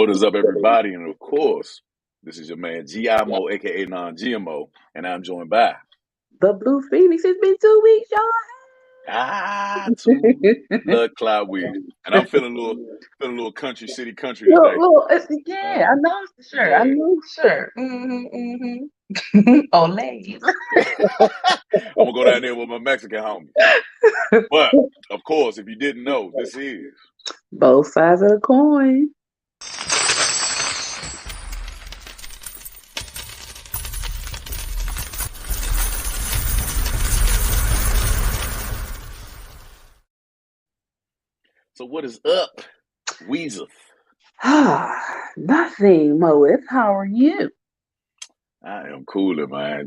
What is up, everybody? And of course, this is your man Moe, aka Non-GMO, and I'm joined by The Blue Phoenix. It's been 2 weeks, y'all. 2 blood cloud weeks, and I'm feeling a little country today. Yeah, I know it's sure. I Yeah, know it's sure. Olay. I'm gonna go down there with my Mexican homies. But of course, if you didn't know, this is. Both sides of the coin. So what is up, Weezer? Nothing, Moe. How are you? I am cooler, man.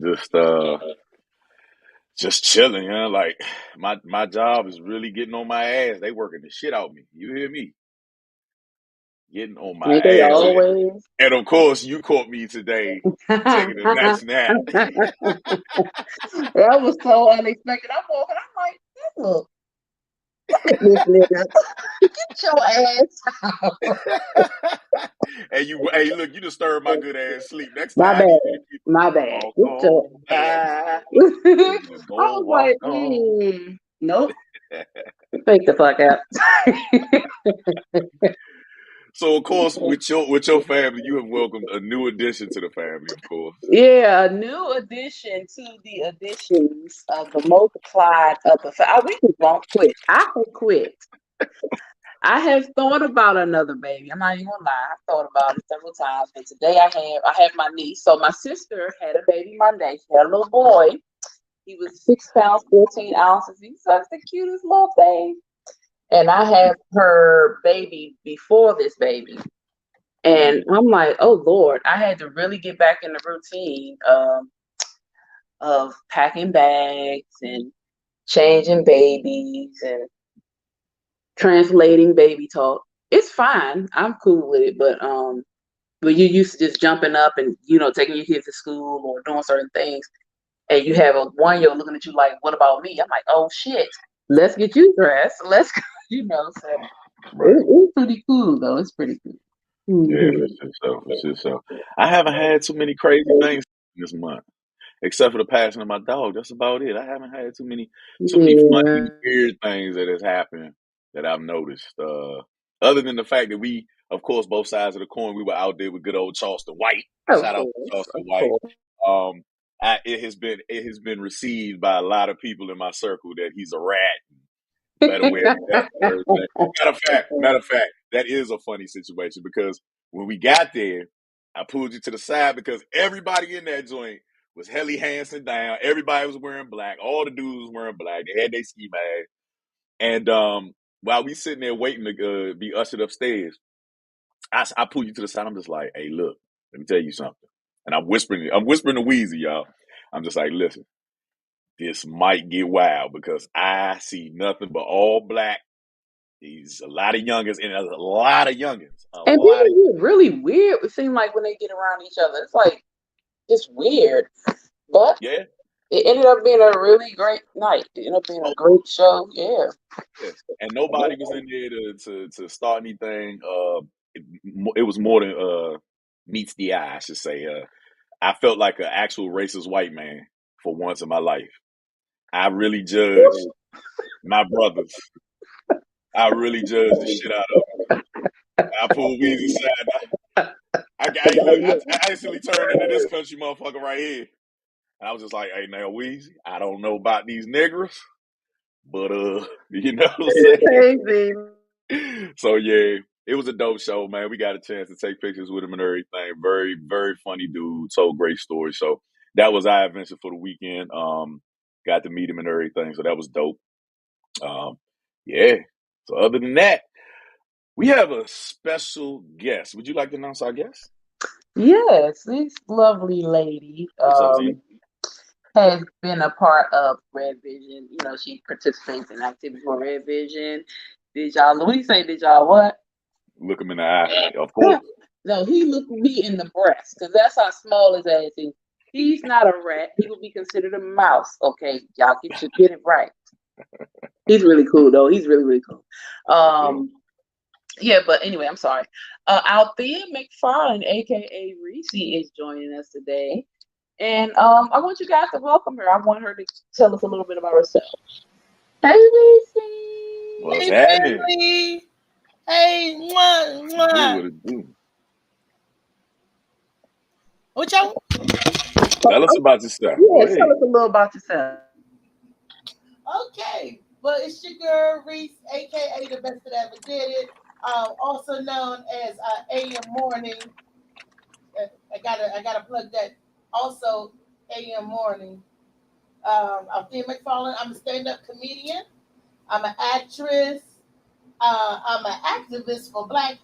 Just chilling, Like my job is really getting on my ass. They working the shit out of me. You hear me? Getting on my Ain't they ass. always? And of course, you caught me today taking a nice nap. That was so unexpected. I'm walking. I'm like, look at this nigga. Get your ass out. And hey, look, you disturbed my good ass sleep. Next My time, I bad. need you to My bad. walk Get your. on by. I Need to go was walk like, on. nope. Fake the fuck out. So of course, with your family, you have welcomed a new addition to the family. Of course, Yeah, a new addition to the additions of the multiplied of the. I really won't quit. I could quit. I have thought about another baby. I'm not even gonna lie. I've thought about it several times. And today I have my niece. So my sister had a baby Monday. She had a little boy. He was 6 pounds, 14 ounces. He's such the cutest little thing. And I had her baby before this baby. And I'm like, oh Lord, I had to really get back in the routine of packing bags and changing babies and translating baby talk. It's fine. I'm cool with it, but you used to just jumping up and taking your kids to school or doing certain things, and you have a 1 year looking at you like, "What about me?" I'm like, "Oh shit, let's get you dressed. Let's go." So right? it's pretty cool though. It's pretty cool. Yeah, Mhm. for sure. For sure. So I haven't had too many crazy things this month, except for the passing of my dog. That's about it. I haven't had too many Yeah. funny, weird things that has happened that I've noticed. Other than the fact that we, of course, both sides of the coin, we were out there with good old Charleston White. Of Shout out to course. Charleston Of White. course. Um, it has been received by a lot of people in my circle that he's a rat. Better wear that and everything. Matter of fact, that is a funny situation because when we got there, I pulled you to the side because everybody in that joint was Helly Hansen down. Everybody was wearing black. All the dudes was wearing black. They had their ski mask. And while we sitting there waiting to be ushered upstairs, I pulled you to the side. I'm just like, hey, look, let me tell you something. And I'm whispering to Weezy, y'all. I'm just like, listen, this might get wild because I see nothing but all black. He's a lot of youngins, and a lot of youngins. A And lot of people get really weird. It seems like when they get around each other, it's like it's weird. But yeah. it ended up being a really great night. It ended up being a Oh, great show. Yeah. yeah. And nobody was in there to start anything. It was more than meets the eye, I should say. I felt like an actual racist white man for once in my life. I really judged my brothers. I really judged the shit out of them. I pulled Weezy aside. Look. I instantly turned into this country motherfucker right here. And I was just like, hey, now, Weezy, I don't know about these niggers, but, you know what Crazy. I'm saying? So, yeah, it was a dope show, man. We got a chance to take pictures with him and everything. Very, very funny dude. Told great stories. So that was our adventure for the weekend. Got to meet him and everything. So that was dope. Um, yeah. So other than that, we have a special guest. Would you like to announce our guest? Yes, this lovely lady What's up, Z? has been a part of Red Vision. She participates in activities for Red Vision. Did y'all, what do you say? Did y'all what? Look him in the eye, of course. No, he looked me in the breast because that's how small his ass is. He's not a rat. He would be considered a mouse. Okay, y'all get it right. He's really cool though. He's really really cool. For sure. Um, Yeah, but anyway, I'm sorry. Althea McFarlane, aka Reese, is joining us today. And I want you guys to welcome her. I want her to tell us a little bit about herself. Hey, Reese. What's Hey, happening? family. Hey, mwah, What it do? mwah. What it do? What y'all? Tell us about yourself. Go Yeah, tell ahead. us a little about yourself. Okay. Well, it's your girl, Reese, a.k.a. the best that ever did it. Also known as AM Morning. I gotta plug that. Also, AM Morning. I'm Thea McFarlane. I'm a stand-up comedian. I'm an actress. I'm an activist for Black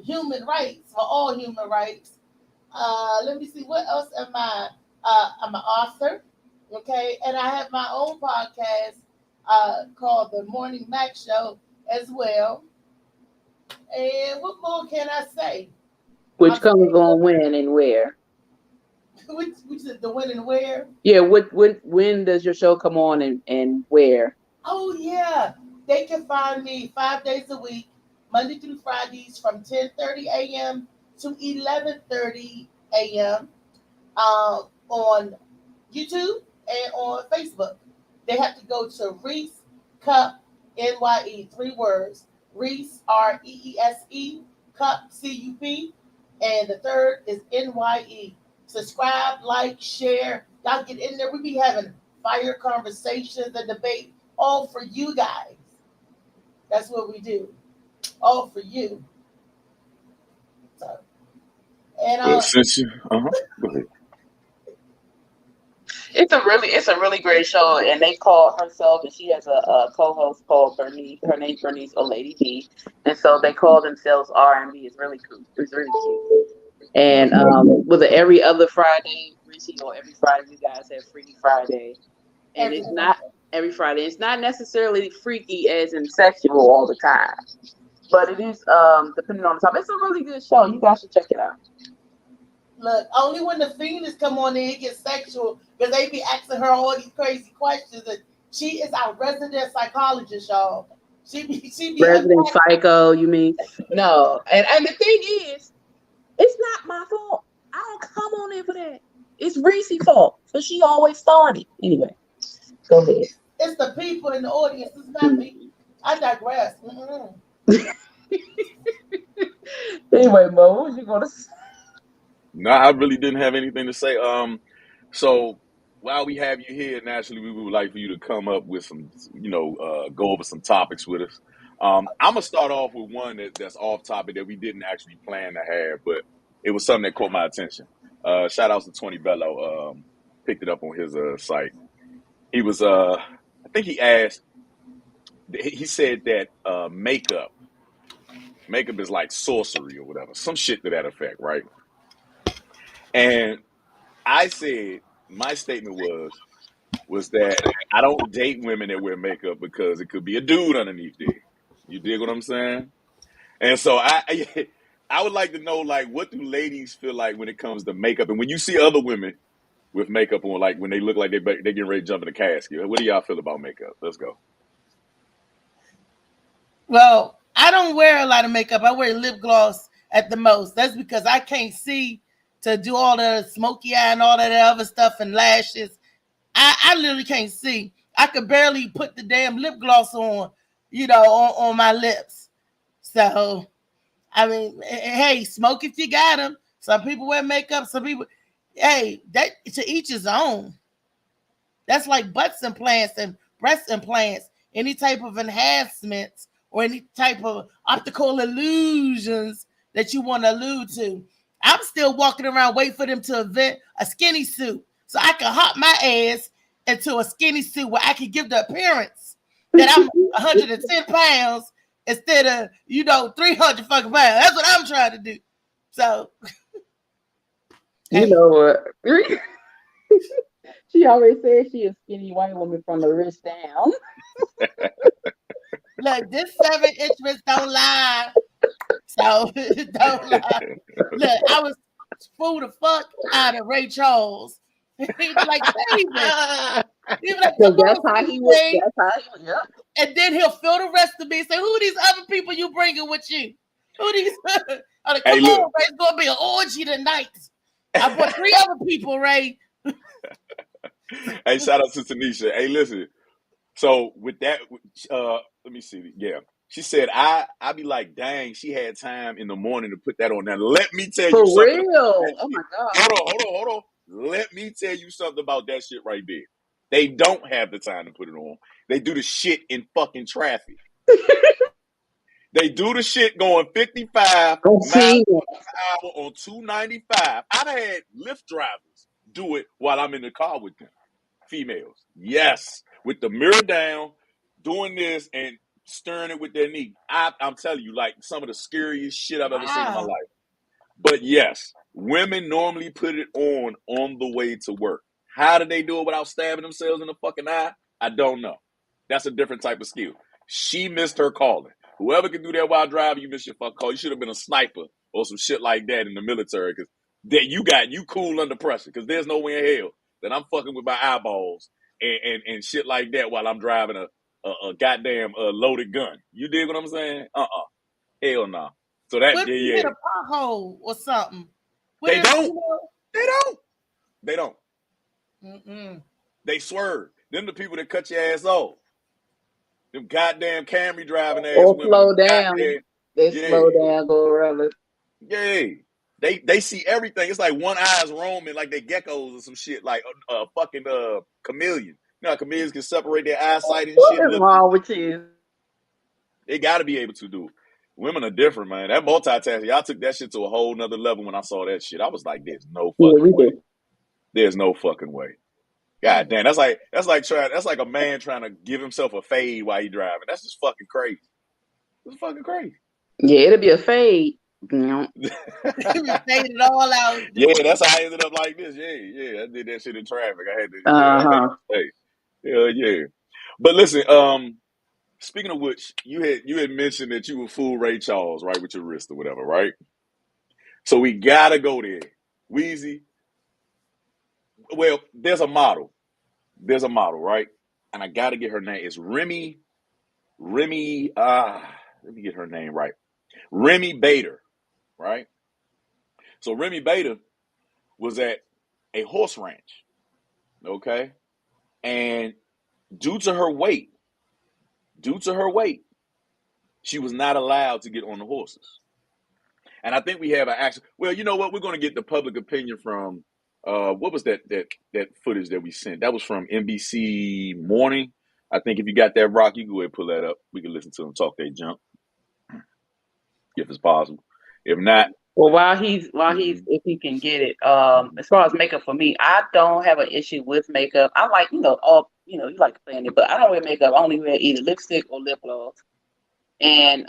human rights, for all human rights. Let me see, what else am I? I'm an author, okay, and I have my own podcast called The Morning Mac Show as well. And what more can I say? Which I'm comes stand on up. when and where? Which is the when and where? Yeah, when does your show come on and where? Oh yeah, they can find me 5 days a week, Monday through Fridays from 10:30 a.m. to 11:30 a.m. On YouTube and on Facebook. They have to go to Reese Cup NYE, 3 words. Reese REESE Cup CUP, and the third is NYE. Subscribe, like, share. Y'all get in there. We be having fire conversations and debate, all for you guys. That's what we do, all for you. So, and Well, since you, go ahead. It's a really great show, and they call herself, and she has a co-host called Bernice. Her name's Bernice, a Lady B, and so they call themselves R&B. It's really cool. It's really cute. And was it every other Friday, Reese, or every Friday? You guys have Freaky Friday, and every it's not every Friday. It's not necessarily freaky as in sexual all the time, but it is depending on the time. It's a really good show. You guys should check it out. look, only when the Phoenix come on there it gets sexual because they be asking her all these crazy questions. And she is our resident psychologist, y'all. She be Resident unpacking. Psycho, you mean? No, and the thing is, it's not my fault. I don't come on there for that. It's Reese's fault, so she always started. Anyway, go ahead. It's the people in the audience. It's not me. I digress. Mm-mm. Anyway, Mo, what was you gonna say? No, I really didn't have anything to say. So while we have you here, naturally, we would like for you to come up with some, go over some topics with us. I'm gonna start off with one that's off topic that we didn't actually plan to have, but it was something that caught my attention. Shout outs to Tony Bello. Picked it up on his site. He was, I think he asked. He said that makeup is like sorcery or whatever, some shit to that effect, right? And I said my statement was that I don't date women that wear makeup because it could be a dude underneath there. You dig what I'm saying? And so I would like to know, like, what do ladies feel like when it comes to makeup, and when you see other women with makeup on, like when they look like they getting ready to jump in the casket. What do y'all feel about makeup? Let's go. Well, I don't wear a lot of makeup. I wear lip gloss at the most. That's because I can't see to do all the smoky eye and all that other stuff and lashes. I literally can't see. I could barely put the damn lip gloss on, on my lips. So, I mean, hey, smoke if you got them. Some people wear makeup. Some people, hey, that to each his own. That's like butts implants and breast implants. Any type of enhancements or any type of optical illusions that you want to allude to. I'm still walking around waiting for them to invent a skinny suit so I can hop my ass into a skinny suit where I can give the appearance that I'm 110 pounds instead of 300 fucking pounds. That's what I'm trying to do. So You hey, know what? She always said she a skinny white woman from the wrist down. look, this 7 inch wrist don't lie. So don't lie. Look, I was fooled the fuck out of Ray Charles. He was like, baby. He'll be like, So come that's on, how Sister he would. Ray. That's how he would. Yep. And then he'll fill the rest of me and say, who are these other people you bringing with you? Who these? I'm like, come Hey, look. on, Ray. It's going to be an orgy tonight. I brought 3 other people, Ray. Hey, shout out to Tanisha. Hey, listen. So with that, let me see. Yeah, she said I be like, dang, she had time in the morning to put that on. Now let me tell you For something about that real. Oh shit. my God. Hold on. Let me tell you something about that shit right there. They don't have the time to put it on. They do the shit in fucking traffic. They do the shit going 55 I've miles seen it. per hour on 295. I've had Lyft drivers do it while I'm in the car with them. Females, yes, with the mirror down, doing this and stirring it with their knee. I'm telling you, like some of the scariest shit I've ever seen in my Wow. life. But yes, women normally put it on the way to work. How do they do it without stabbing themselves in the fucking eye? I don't know. That's a different type of skill. She missed her calling. Whoever can do that while driving, you missed your fucking call. You should have been a sniper or some shit like that in the military, because that you cool under pressure. Because there's no way in hell that I'm fucking with my eyeballs and shit like that while I'm driving a goddamn loaded gun. You dig what I'm saying? Hell no. So that What if you yeah. hit a pothole or something? What They if, don't. They don't. They don't. Mm-mm. They swerve. Them the people that cut your ass off. Them goddamn Camry driving ass Or women. Them slow down. goddamn They yeah, slow down, go around. yeah. They see everything. It's like one eye's roaming like they geckos or some shit, like a fucking chameleon. You know how chameleons can separate their eyesight and What shit. is wrong with you? They got to be able to do it. Women are different, man. That multitasking, y'all took that shit to a whole nother level when I saw that shit. I was like, there's no Yeah, fucking we way. do. There's no fucking way. God damn, that's like a man trying to give himself a fade while he driving. That's just fucking crazy. It's fucking crazy. Yeah, it'll be a fade. Yeah. We fade it all out. Yeah, that's how I ended up like this. Yeah. I did that shit in traffic. I had to Uh-huh. stay. Hell yeah. But listen, speaking of which, you had mentioned that you would fool Ray Charles, right, with your wrist or whatever, right? So we gotta go there. Wheezy. Well, there's a model. Right? And I gotta get her name. It's Remy. Let me get her name right. Remy Bader, right? So Remy Bader was at a horse ranch, okay? And due to her weight, she was not allowed to get on the horses. And I think we have an action. Well, you know what? We're going to get the public opinion from what was that footage that we sent? That was from NBC Morning. I think if you got that, Rock, you can go ahead and pull that up. We can listen to them talk their junk if it's possible. If not, Well, while he's if he can get it, as far as makeup for me, I don't have an issue with makeup. I like, all you like playing it, but I don't wear makeup. I only wear either lipstick or lip gloss. And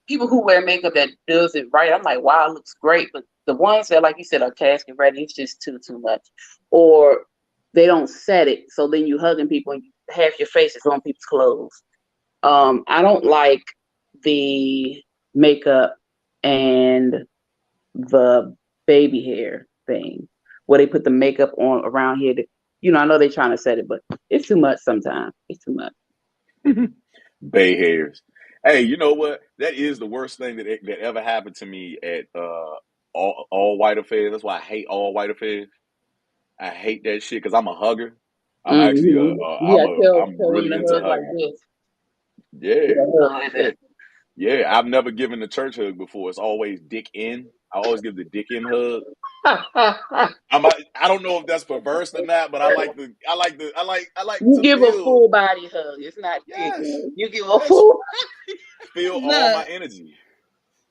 people who wear makeup that does it right, I'm like, wow, it looks great. But the ones that, like you said, are casket ready, it's just too much. Or they don't set it, so then you hugging people and half your face is on people's clothes. I don't like the makeup and the baby hair thing where they put the makeup on around here. I know they're trying to set it, but it's too much sometimes. It's too much. bay hairs. Hey, you know what? That is the worst thing that ever happened to me at all white affairs. That's why I hate all white affairs. I hate that shit because I'm a hugger. I'm actually Yeah, I'm tell them really to into hug like hugging. this. Yeah. Yeah, hug like Yeah. that. Yeah. I've never given the church hug before. It's always dick in. I always give the dick in hug. I don't know if that's perverse or not, but I like You to give a feel, full body hug. It's not dick. yes. You give a Yes. full. Feel all my Look, energy.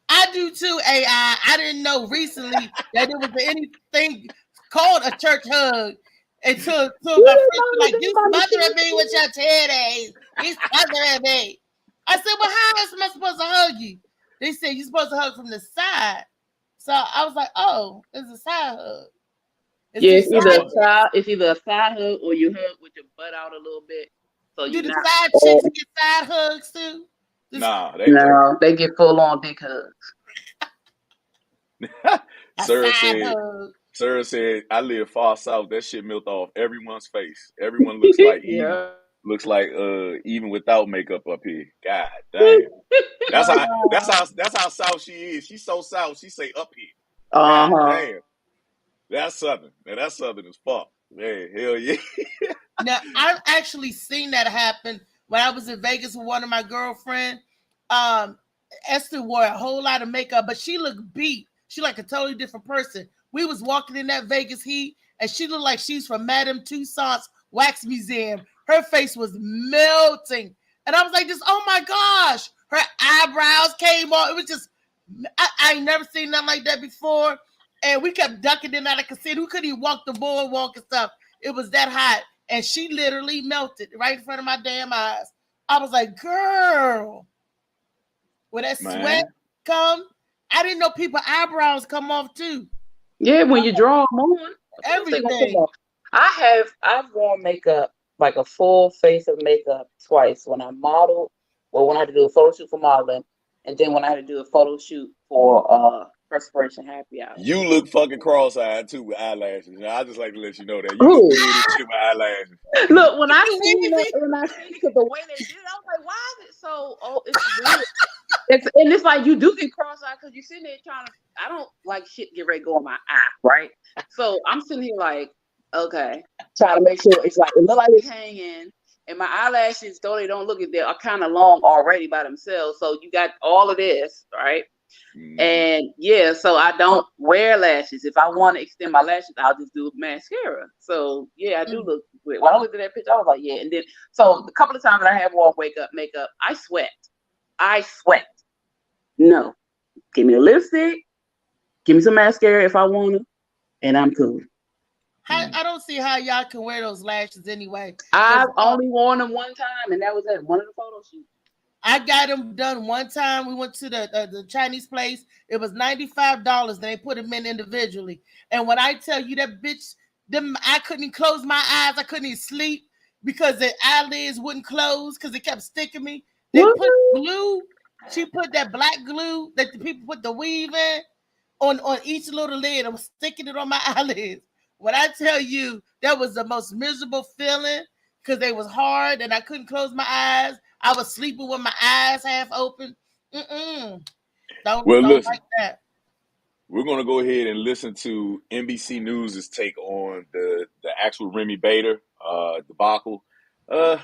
I do too, AI. I didn't know recently that there was anything called a church hug until You my didn't friends know were like, anything you about the smothering me with church. your titties. You smothering me. I said, well, how am I supposed to hug you? They said you're supposed to hug from the side. So I was like, oh, it's a side hug. It's Yeah, the it's either side Oh, a side, it's either a side hug or you hug with your butt out a little bit, so do you're the not. side Oh, chicks get side hugs too? This nah, no, they get full on dick hugs. a Sarah side said, hug. Sarah said, "I live far south. That shit melt off everyone's face. Everyone looks like even, Yeah. even without makeup up here. God damn. That's how south she is. She's so south. She say up here. God Uh-huh. damn. That's southern. Man, that's southern as fuck. Man, hell yeah. Now, I've actually seen that happen when I was in Vegas with one of my girlfriend. Um, Esther wore a whole lot of makeup, but she looked beat. She like a totally different person. We was walking in that Vegas heat, and she looked like she's from Madame Tussauds Wax Museum. Her face was melting, and I was like, "Just oh my gosh!" Her eyebrows came on. It was just I ain't never seen nothing like that before. And we kept ducking in out of casino. We couldn't even walk the boardwalk and stuff. It was that hot. And she literally melted right in front of my damn eyes. I was like, girl, when that sweat Man. come, I didn't know people eyebrows come off too. Yeah, when you draw them on, of course they gonna come Everything. off. I've worn makeup, like a full face of makeup, twice when I modeled, or when I had to do a photo shoot for modeling, and then when I had to do a photo shoot for Perspiration Happy Hour. You look fucking cross-eyed too with eyelashes. I just like to let you know that. You look Who? weird as shit with eyelashes. Look, when I seen that, Lazy. because the way they did it, I was like, why is it so? Oh, it's weird. It's like you do get cross-eyed because you're sitting there trying to. I don't like shit get ready to go in my eye, right? So I'm sitting here like, okay, trying to make sure it's like it look like it's hanging, and my eyelashes, though they don't look it, they are kind of long already by themselves. So you got all of this, right? Mm. And yeah, so I don't wear lashes. If I want to extend my lashes, I'll just do mascara. So yeah, I do Mm. look weird. When I looked at that picture, I was like, yeah. And then so the couple of times that I have worn makeup, I sweat. I sweat. No, give me a lipstick, give me some mascara if I want to, and I'm cool. Mm. I don't see how y'all can wear those lashes anyway. I've Because only worn them one time, and that was at one of the photo shoots. I got them done one time. We went to the Chinese place. It was $95. Then they put them in individually. And when I tell you that bitch, them I couldn't even close my eyes. I couldn't even sleep because the eyelids wouldn't close because it kept sticking me. They What? put glue. She put that black glue that the people put the weave in on each little lid. I'm sticking it on my eyelids. When I tell you that was the most miserable feeling because they was hard and I couldn't close my eyes. I was sleeping with my eyes half open. Mm-mm. Well, Don't listen, like that. we're gonna go ahead and listen to NBC News' take on the actual Remy Bader debacle. Uh,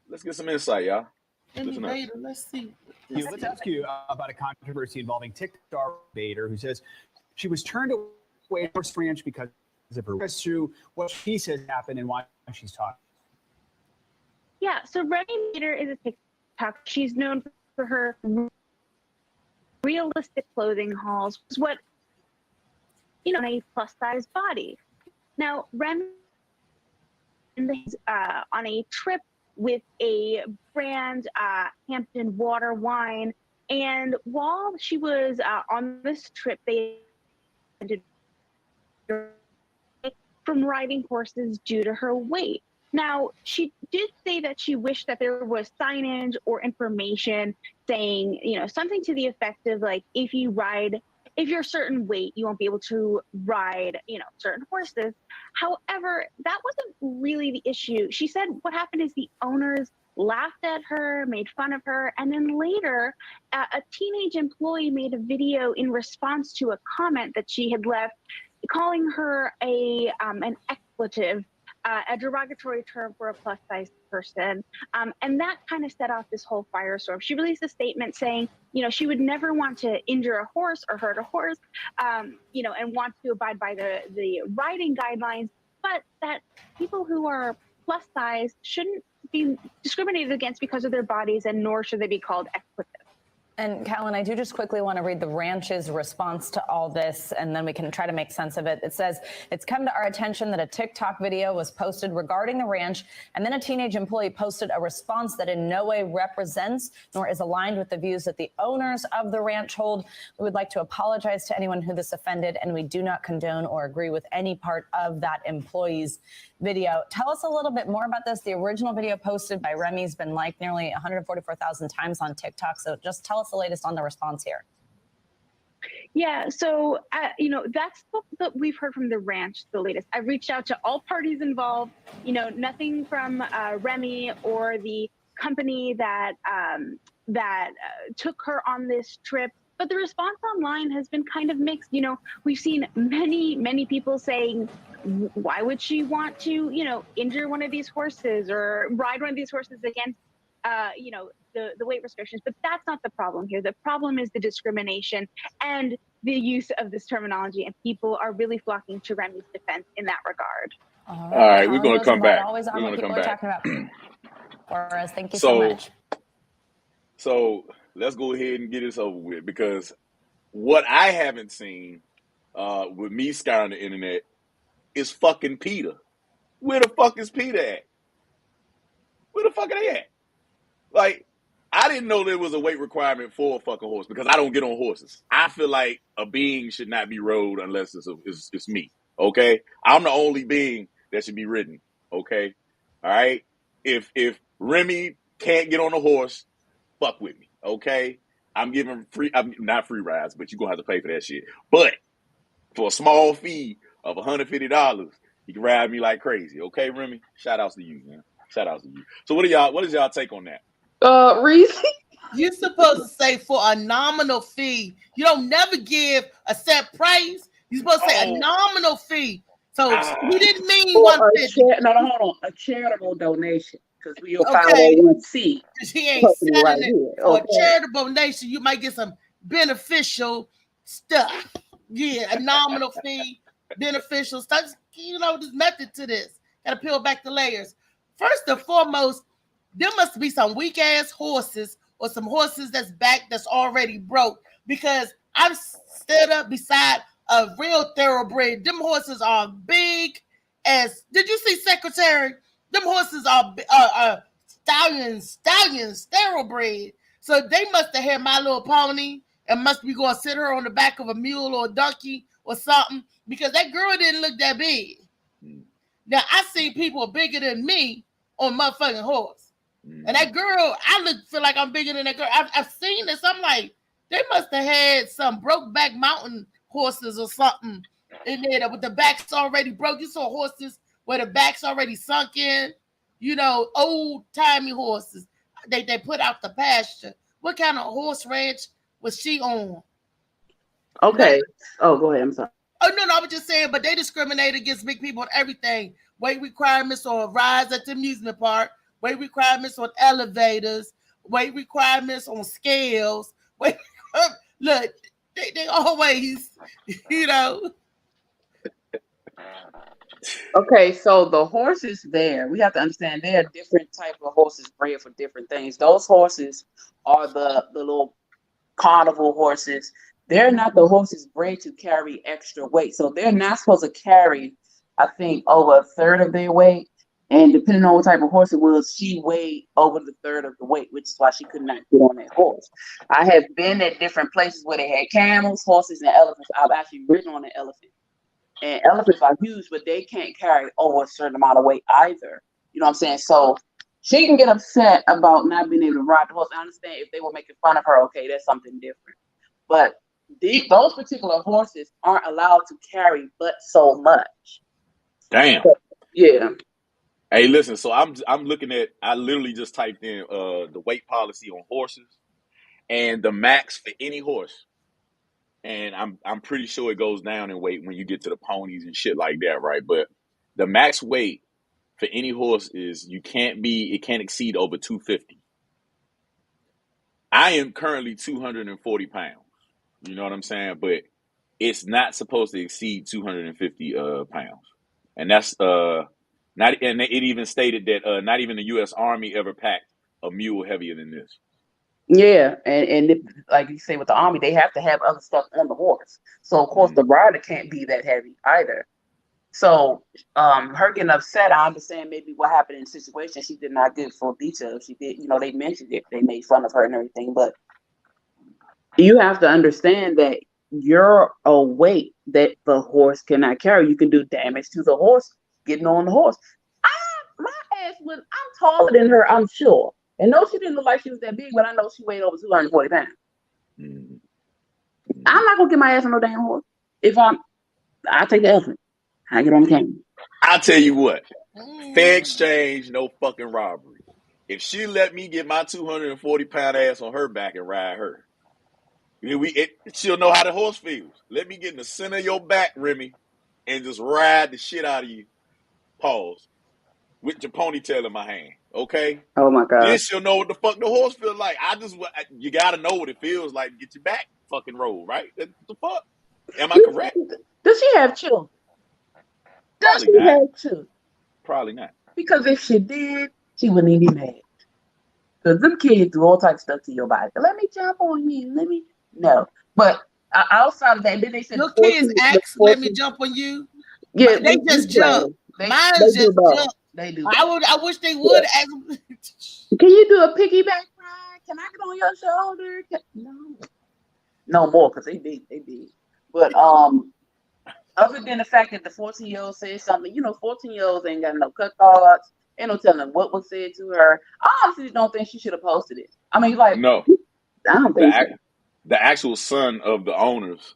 let's get some insight, y'all. Emmy Listen up. Bader, let's see. Let's ask you about a controversy involving TikTok Bader, who says she was turned away from her ranch because of her. Let's through what she says happened and why she's talking. Yeah, so Remy Bader is a TikTok. She's known for her realistic clothing hauls, what on a plus size body. Now, Remy is on a trip with a brand Hampton Water Wine, and while she was on this trip, they ended from riding horses due to her weight. Now, she did say that she wished that there was signage or information saying, something to the effect of like, if you're a certain weight, you won't be able to ride, certain horses. However, that wasn't really the issue. She said what happened is the owners laughed at her, made fun of her, and then later, a teenage employee made a video in response to a comment that she had left, calling her an expletive, a derogatory term for a plus size person. And that kind of set off this whole firestorm. She released a statement saying, she would never want to injure a horse or hurt a horse, and wants to abide by the riding guidelines, but that people who are plus size shouldn't be discriminated against because of their bodies, and nor should they be called expletive. And Callan, I do just quickly want to read the ranch's response to all this, and then we can try to make sense of it. It says, it's come to our attention that a TikTok video was posted regarding the ranch, and then a teenage employee posted a response that in no way represents nor is aligned with the views that the owners of the ranch hold. We would like to apologize to anyone who this offended, and we do not condone or agree with any part of that employee's video. Tell us a little bit more about this. The original video posted by Remy's been liked nearly 144,000 times on TikTok, so just tell us the latest on the response here. Yeah, so that's what we've heard from the ranch. The latest. I've reached out to all parties involved. Nothing from Remy or the company that took her on this trip. But the response online has been kind of mixed. We've seen many people saying, why would she want to, injure one of these horses or ride one of these horses against, the weight restrictions? But that's not the problem here. The problem is the discrimination and the use of this terminology, and people are really flocking to Remy's defense in that regard. All All right, we're Colin going to come Rosenblatt, back. always on We're what going to people come are back. talking about for us. Thank you so much. So let's go ahead and get this over with, because what I haven't seen with me scouring the internet is fucking PETA. Where the fuck is PETA at? Where the fuck are they at? Like, I didn't know there was a weight requirement for a fucking horse, because I don't get on horses. I feel like a being should not be rode unless it's me. Okay, I'm the only being that should be ridden. Okay, all right. If Remy can't get on a horse, fuck with me. Okay, I'm giving free. I'm not free rides, but you're gonna have to pay for that shit. But for a small fee of $150, you can ride me like crazy. Okay, Remy. Shout outs to you, man. Shout outs to you. So what is y'all take on that? Reese. You're supposed to say for a nominal fee. You don't never give a set price. You're supposed to say a nominal fee. So he didn't mean Or 150. hold on, a charitable donation, because we are Okay. 501c Because he ain't company right selling it here. for Okay. a charitable nation. You might get some beneficial stuff. Yeah, a nominal fee, beneficial stuff. There's method to this. Got to peel back the layers. First and foremost, there must be some weak ass horses or some horses that's already broke, because I've stood up beside a real thoroughbred. Them horses are big as. Did you see Secretary? Them horses are stallions, thoroughbred. So they must have had My Little Pony and must be going to sit her on the back of a mule or a donkey or something, because that girl didn't look that big. Now, I see people bigger than me on motherfucking horse. And that girl, feel like I'm bigger than that girl. I've seen this. I'm like, they must have had some Brokeback Mountain horses or something in there with the backs already broke. You saw horses where the back's already sunk in, old timey horses. They put out the pasture. What kind of horse ranch was she on? Okay. Oh, go ahead. I'm sorry. Oh, no, I was just saying, but they discriminate against big people on everything. Weight requirements on rides at the amusement park, weight requirements on elevators, weight requirements on scales. Look, they always, Okay, so the horses there, we have to understand there are different type of horses bred for different things. Those horses are the little carnival horses. They're not the horses bred to carry extra weight. So they're not supposed to carry, I think, over a third of their weight. And depending on what type of horse it was, she weighed over the third of the weight, which is why she could not get on that horse. I have been at different places where they had camels, horses, and elephants. I've actually ridden on an elephant. And elephants are huge, but they can't carry over a certain amount of weight either. You know what I'm saying? So she can get upset about not being able to ride the horse. I understand if they were making fun of her, okay, that's something different. But those particular horses aren't allowed to carry but so much. Damn. Yeah. Hey, listen. So I'm looking at. I literally just typed in the weight policy on horses and the max for any horse, and I'm pretty sure it goes down in weight when you get to the ponies and shit like that, right? But the max weight for any horse is it can't exceed over 250. I am currently 240 pounds. You know what I'm saying? But it's not supposed to exceed 250 pounds, and that's not. And it even stated that not even the U.S. Army ever packed a mule heavier than this. Yeah, and like you say with the army, they have to have other stuff on the horse. So of course the rider can't be that heavy either. So her getting upset, I understand maybe what happened in the situation. She did not give full details. She did, they mentioned it. They made fun of her and everything, but you have to understand that you're a weight that the horse cannot carry. You can do damage to the horse getting on the horse. My ass I'm taller than her, I'm sure. And no, she didn't look like she was that big, but I know she weighed over 240 pounds. Mm. I'm not gonna get my ass on no damn horse. If I take the elephant. I get on the camel. I'll tell you what. Fair Mm. exchange, no fucking robbery. If she let me get my 240-pound ass on her back and ride her, she'll know how the horse feels. Let me get in the center of your back, Remy, and just ride the shit out of you. Pause. With your ponytail in my hand, okay? Oh my god. Then she'll know what the fuck the horse feels like. You gotta know what it feels like to get your back fucking rolled, right? What the fuck? Am I correct? Does she have children? Does Probably she not. have children? Probably not. Because if she did, she wouldn't even be mad. Because them kids do all types of stuff to your body. Let me jump on you. No. But outside of that, then they said Your kids ask, let me jump on you. Yeah, They just jump. Mine's just jump. They do. I wish they would ask. Can you do a piggyback ride? Can I get on your shoulder? No more because they big. But other than the fact that the 14-year-old said something, 14-year-olds ain't got no cut cards. Ain't no telling what was said to her. I honestly don't think she should have posted it. I mean, like, no, I don't think so. The actual son of the owners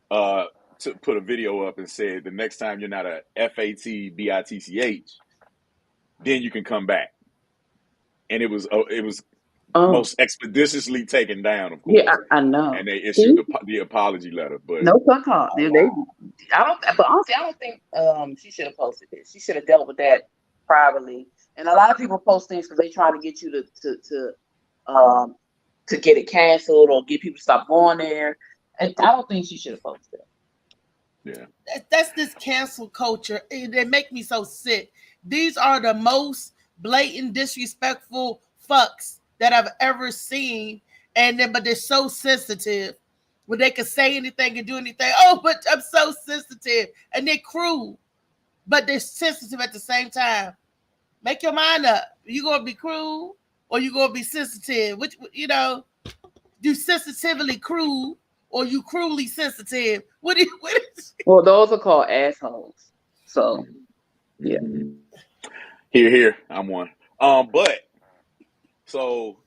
put a video up and said the next time you're not a FATBITCH, then you can come back. And it was most expeditiously taken down, of course. Yeah, I know. And they issued the apology letter, but no cut card. But honestly, I don't think she should have posted it. She should have dealt with that privately. And a lot of people post things because they try to get you to get it canceled or get people to stop going there. And I don't think she should have posted it. Yeah, that's this cancel culture. They make me so sick. These are the most blatant, disrespectful fucks that I've ever seen, but they're so sensitive. When they can say anything and do anything. Oh, but I'm so sensitive, and they're cruel, but they're sensitive at the same time. Make your mind up. You gonna be cruel or you gonna be sensitive? Which you sensitively cruel or you cruelly sensitive? What is? Well, those are called assholes. So, yeah. Here, I'm one. But so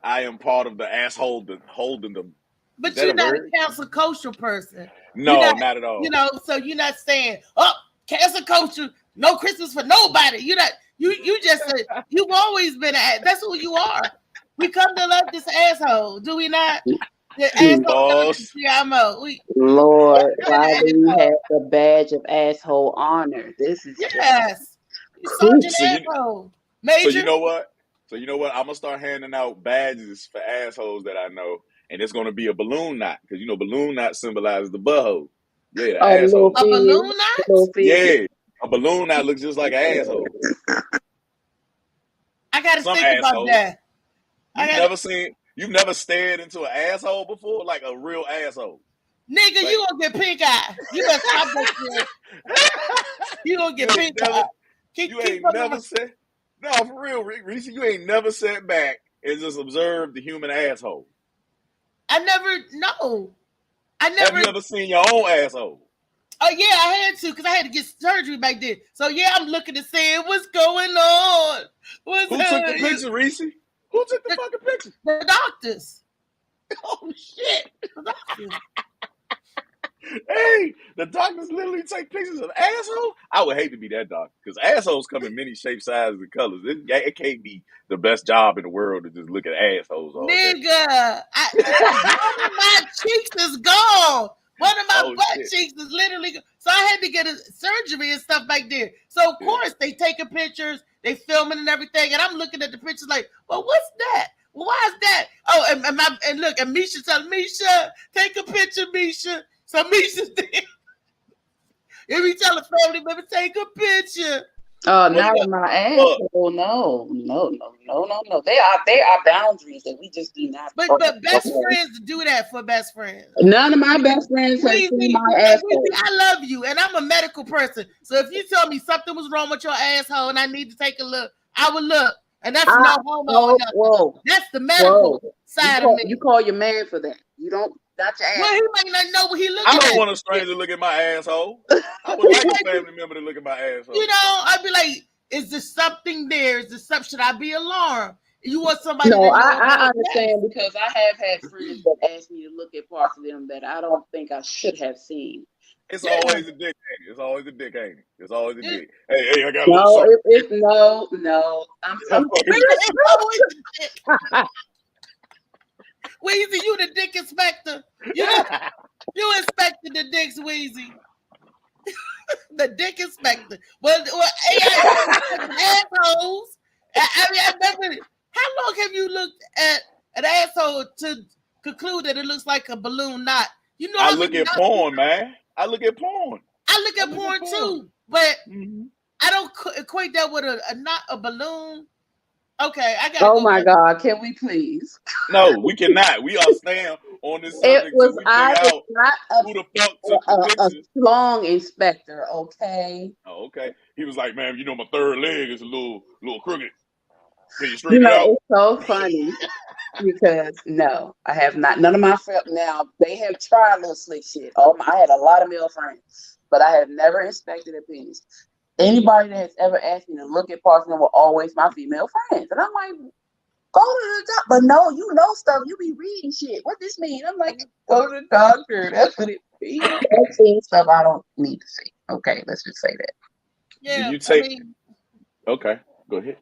I am part of the asshole that holding them. But you're not a cancel culture person. No, not at all. So you're not saying, "Oh, cancel culture, no Christmas for nobody." You're not. You just you've always been that's who you are. We come to love this asshole, do we not? The asshole. Lord, why do you have the badge of asshole honor? This is yes. Sergeant asshole. Major. So you know what? I'm gonna start handing out badges for assholes that I know, and it's gonna be a balloon knot because balloon knot symbolizes the butthole. Yeah, the asshole. A balloon knot? Yeah, a balloon knot looks just like an asshole. I gotta think about that. You've never stared into an asshole before, like a real asshole. Nigga, you gonna get pink eye. You better stop that shit. You gonna get pink eye. You ain't never said. No, for real, Reese, you ain't never sat back and just observed the human asshole. Have you ever seen your own asshole? Oh yeah, I had to because I had to get surgery back then. So yeah, I'm looking to see what's going on. Who took the picture, Reese? Who took the fucking picture? The doctors. Oh shit! Hey, the doctors literally take pictures of assholes. I would hate to be that doctor because assholes come in many shapes, sizes, and colors. It can't be the best job in the world to just look at assholes all day. Nigga, one of my cheeks is gone. One of my butt cheeks is literally gone. So I had to get a surgery and stuff back there. So of course they taking pictures, they filming and everything, and I'm looking at the pictures like, well, what's that? Why is that? Oh, and look, and Misha telling Misha, take a picture, Misha. So Misha's there. If you tell a family member, take a picture. Oh, not in my asshole. No. They are boundaries that we just do not. But best friends do that for best friends. None of my best friends have seen my asshole. I love you, and I'm a medical person. So if you tell me something was wrong with your asshole and I need to take a look, I will look. And that's no homo. That's the medical side of me. You call your man for that. You don't. That's your ass. Well, he might not know what he looking at. I don't at. want a stranger to look at my asshole. I would like a family member to look at my asshole. I'd be like, is there something there? Is there something? Should I be alarmed? You want somebody No, that know I about understand because I have had friends that asked me to look at parts of them that I don't think I should have seen. It's Yeah. always a dick, ain't it? It's always a dick, ain't it? It's always a It, dick. Hey, I got a little No, something. it's no. I'm Fucking- it's always the dick. Weezy, you the dick inspector. You inspected the dicks, Weezy. The dick inspector. Well, AI assholes. I mean, I never. How long have you looked at an asshole to conclude that it looks like a balloon knot? You know I how look many at knots? porn, man. I look at porn. I look at porn too, but Mhm. I don't equate that with a knot, a balloon. Okay, I gotta Oh go my back. God, can we please? No, we cannot. We are staying on this It subject till was we I figure was out not who the fuck took the a pictures. slong inspector, okay? Oh, okay. He was like, man, you know my third leg is a little crooked. Can you You straighten it know, out? it's so funny because no, I have not. None of my friends now they have tried little slick shit. I had a lot of male friends, but I have never inspected a penis. Anybody that has ever asked me to look at parts of them were always my female friends, and I'm like, go to the doctor. But no, you know stuff. You be reading shit. What this mean? I'm like, go to the doctor. That's what it means. I've seen stuff I don't need to see. Okay, let's just say that. Do Yeah, you I take? mean, Okay, go ahead.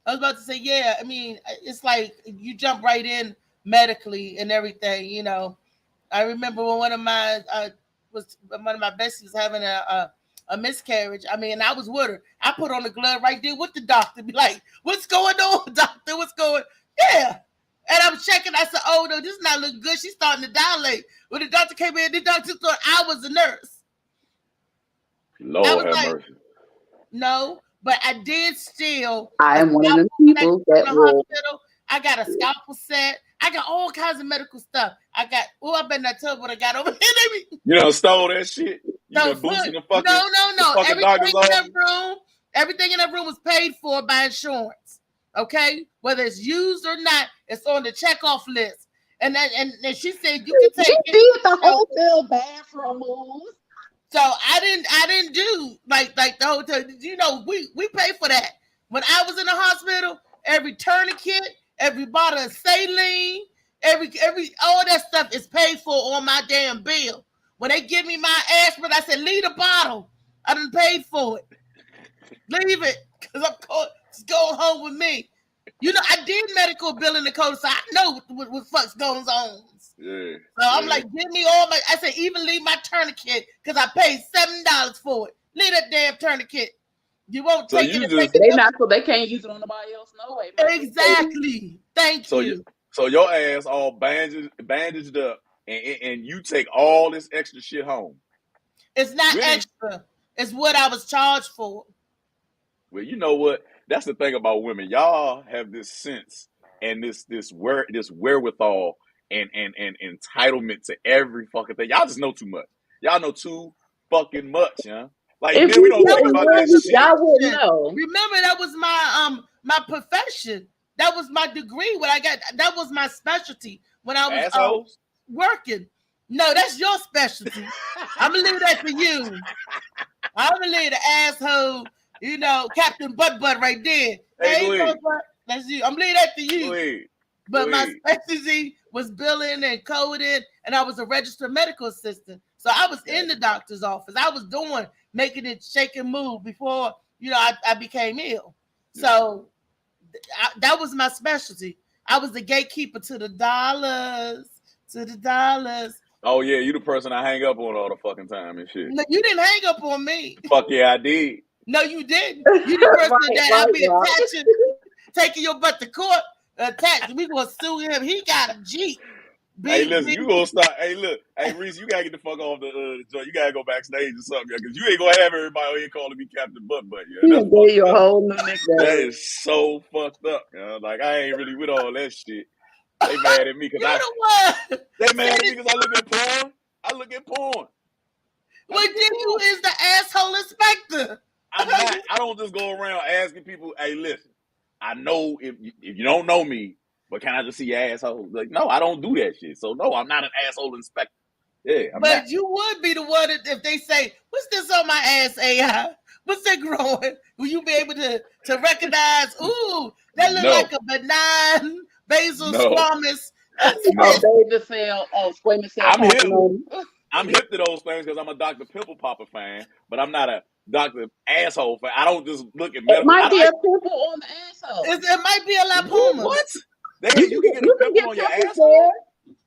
I was about to say, yeah. I mean, it's like you jump right in medically and everything. You know, I remember when one of my besties was having a miscarriage. I mean, I was with her. I put on the glove right there with the doctor. Be like, "What's going on, doctor? What's going?" Yeah. And I'm checking. I said, "Oh no, this is not looking good. She's starting to dilate." When the doctor came in, the doctor thought I was a nurse. I Lord was have like, mercy. "No," but I did steal I a am one of them scalpel when I came people from that the will. hospital. I got a scalpel set. I got all kinds of medical stuff. I bet not tell what I got over here. You done stole that shit. You So been boosting the no. fucking doctor's office. Everything in that room was paid for by insurance. Okay, whether it's used or not, it's on the checkoff list. And she said you can She take it. did the You know, hotel bathroom moves. so I didn't do like the hotel. You know, we pay for that. When I was in the hospital, every tourniquet, every bottle of saline, every all that stuff is paid for on my damn bill. When they give me my aspirin, I said, leave the bottle. I done paid for it. Leave it. Because it's going home with me. You know, I did medical billing the code, so I know what fuck's going on. Yeah. So I'm Yeah. like, give me all my. I said, even leave my tourniquet because I paid $7 for it. Leave that damn tournament. You won't So take it you and just make it. They not so they can't use it on nobody else. No way. Exactly. Thank so you. your ass all bandaged up, and you take all this extra shit home. It's not Really? extra. It's what I was charged for. Well, you know what? That's the thing about women. Y'all have this sense and this wherewithal and entitlement to every fucking thing. Y'all just know too much. Y'all know too fucking much, huh? Like, If man, we we don't That think was didn't about my that know, shit. y'all wouldn't profession. know. Remember, that was my profession. That was my degree. When I got that was my specialty when I was Assholes. working. No, that's your specialty. I'm gonna leave that to you. I'm gonna leave the asshole, you know, Captain Butt right there. Hey, go Hey, ahead. Butt, that's you. I'm leaving that to Go you. ahead. But Go my ahead. specialty was billing and coding, and I was a registered medical assistant. So I was in the doctor's office. I was making it shake and move before, you know, I became ill. So that was my specialty. I was the gatekeeper to the dollars, Oh yeah, you the person I hang up on all the fucking time and shit. No, you didn't hang up on me. Fuck yeah, I did. No, you didn't. You the person that I be Rob. attaching, taking your butt to court. Attached. We gonna sue him. He got a Jeep. Hey, listen, you gonna start. Hey, look, hey Reese, you gotta get the fuck off the joint. You gotta go backstage or something, because you ain't gonna have everybody on here calling me Captain Butt. Yeah, He that's gave you fucked a up. whole new That nickname. is so fucked up. Like, I ain't really with all that shit. They mad at me because You the one. they mad at me because I look at porn. I look at porn. Well, then you is the asshole inspector. I'm not. I don't just go around asking people, hey, listen, I know if you don't know me, but can I just see your asshole? Like, no, I don't do that shit. So, no, I'm not an asshole inspector. Yeah, I'm not. But you would be the one if they say, "What's this on my ass, AI? What's that growing? Will you be able to recognize? Ooh, that look No, like a benign basal no, squamous. no. Baby cell, squamous cell I'm hip. carcinoma. I'm hip to those things because I'm a Dr. Pimple Popper fan, but I'm not a Dr. Asshole fan. I don't just look at It medical. might be a pimple on the asshole. It might be a lipoma. What? You You can can get get a pimple on your pimples asshole? there.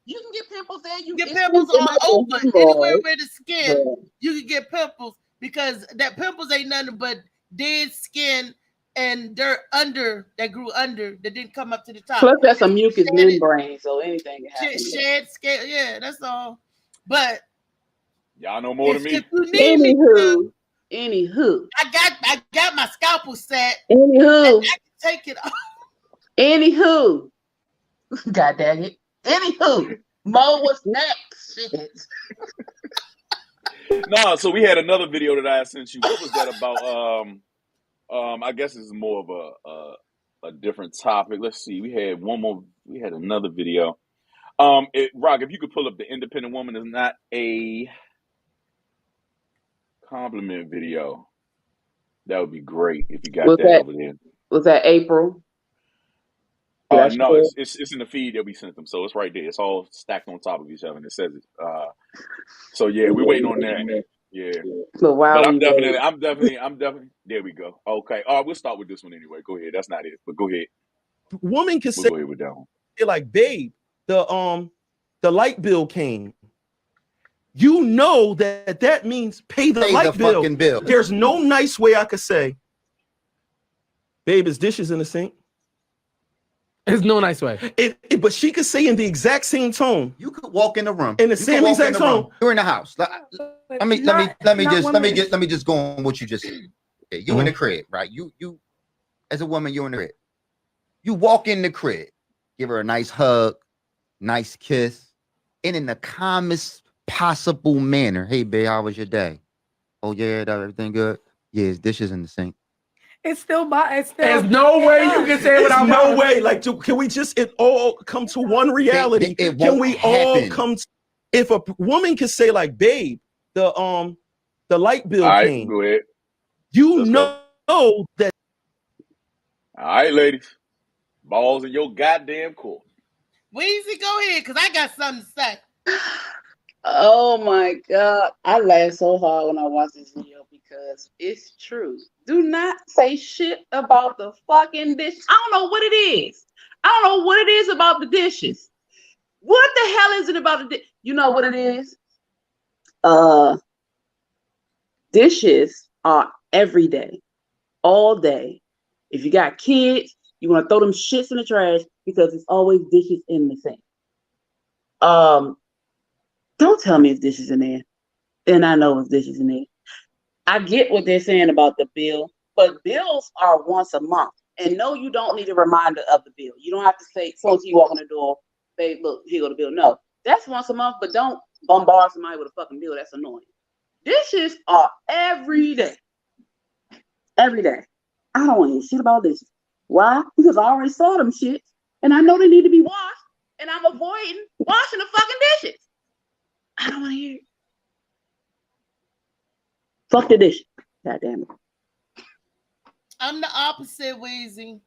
You can get pimples there. Get pimples It all might be over, a anywhere hemorrhoid. where the skin, you can get pimples because that pimples ain't nothing but dead skin and dirt under that grew under that didn't come up to the top. Plus, that's a mucous membrane, so anything can happen. Shed scale, yeah, that's all. But y'all know more than me. if you need me to, Anywho, I got my scalpel set. Anywho, I can take it off. Anywho, God dang it. Anywho, Mo was next. Shit. No, so we had another video that I sent you. What was that about? I guess it's more of a different topic. Let's see. We had one more. We had another video. Rock, if you could pull up the independent woman is not a compliment video, that would be great if you got Was that over there. Was that April? No, it's in the feed that we sent them, so it's right there. It's all stacked on top of each other, and it says it. So yeah, we're waiting on that. Yeah, So but I'm definitely. There we go. Okay, all right, we'll start with this one anyway. Go ahead. That's not it, but go ahead. Woman can We'll say, go ahead with that one. You're like, babe, the light bill came. You know that means pay the light bill. Fucking bill. There's no nice way I could say, babe, is dishes in the sink? There's no nice way. But she could say in the exact same tone. You could walk in the room. In the same exact tone. You're in the house. Let me just go on what you just said. You in the crib, right? You as a woman, you're in the crib. You walk in the crib, give her a nice hug, nice kiss, and in the calmest possible manner. Hey, babe, how was your day? Oh yeah, everything good. Yeah, it's dishes in the sink. There's no way you can say it without no way. Like, can we just all come to one reality? Can we all come to, if a woman can say like, babe, the light bill came. Go ahead. Let's know that. All right, ladies, balls in your goddamn court. Weezy, go ahead, because I got something to say. Oh my God. I laughed so hard when I watched this video because it's true. Do not say shit about the fucking dish. I don't know what it is. I don't know what it is about the dishes. What the hell is it about the dish? You know what it is? Dishes are every day, all day. If you got kids, you want to throw them shits in the trash because it's always dishes in the sink. Don't tell me it's dishes in there. Then I know it's dishes in there. I get what they're saying about the bill, but bills are once a month. And no, you don't need a reminder of the bill. You don't have to say, as soon as you walk in the door, babe, look, here go the bill. No, that's once a month, but don't bombard somebody with a fucking bill. That's annoying. Dishes are every day. Every day. I don't want to hear shit about dishes. Why? Because I already saw them shit, and I know they need to be washed, and I'm avoiding washing the fucking dishes. I don't want to hear it. Fuck the dish. God damn it. I'm the opposite, Weezy.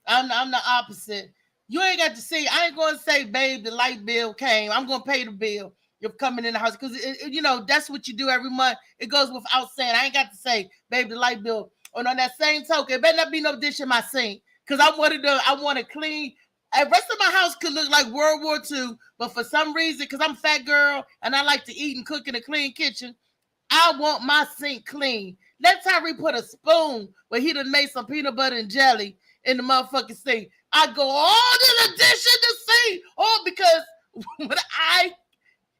I'm the opposite. You ain't got to say, I ain't going to say, babe, the light bill came. I'm going to pay the bill. You're coming in the house. Because, you know, that's what you do every month. It goes without saying. I ain't got to say, babe, the light bill. And on that same token, it better not be no dish in my sink. Because I want to clean. The rest of my house could look like World War II. But for some reason, because I'm a fat girl and I like to eat and cook in a clean kitchen, I want my sink clean. Let Tyree put a spoon where he done made some peanut butter and jelly in the motherfucking sink. I go all to the dish in the sink. Oh, because when I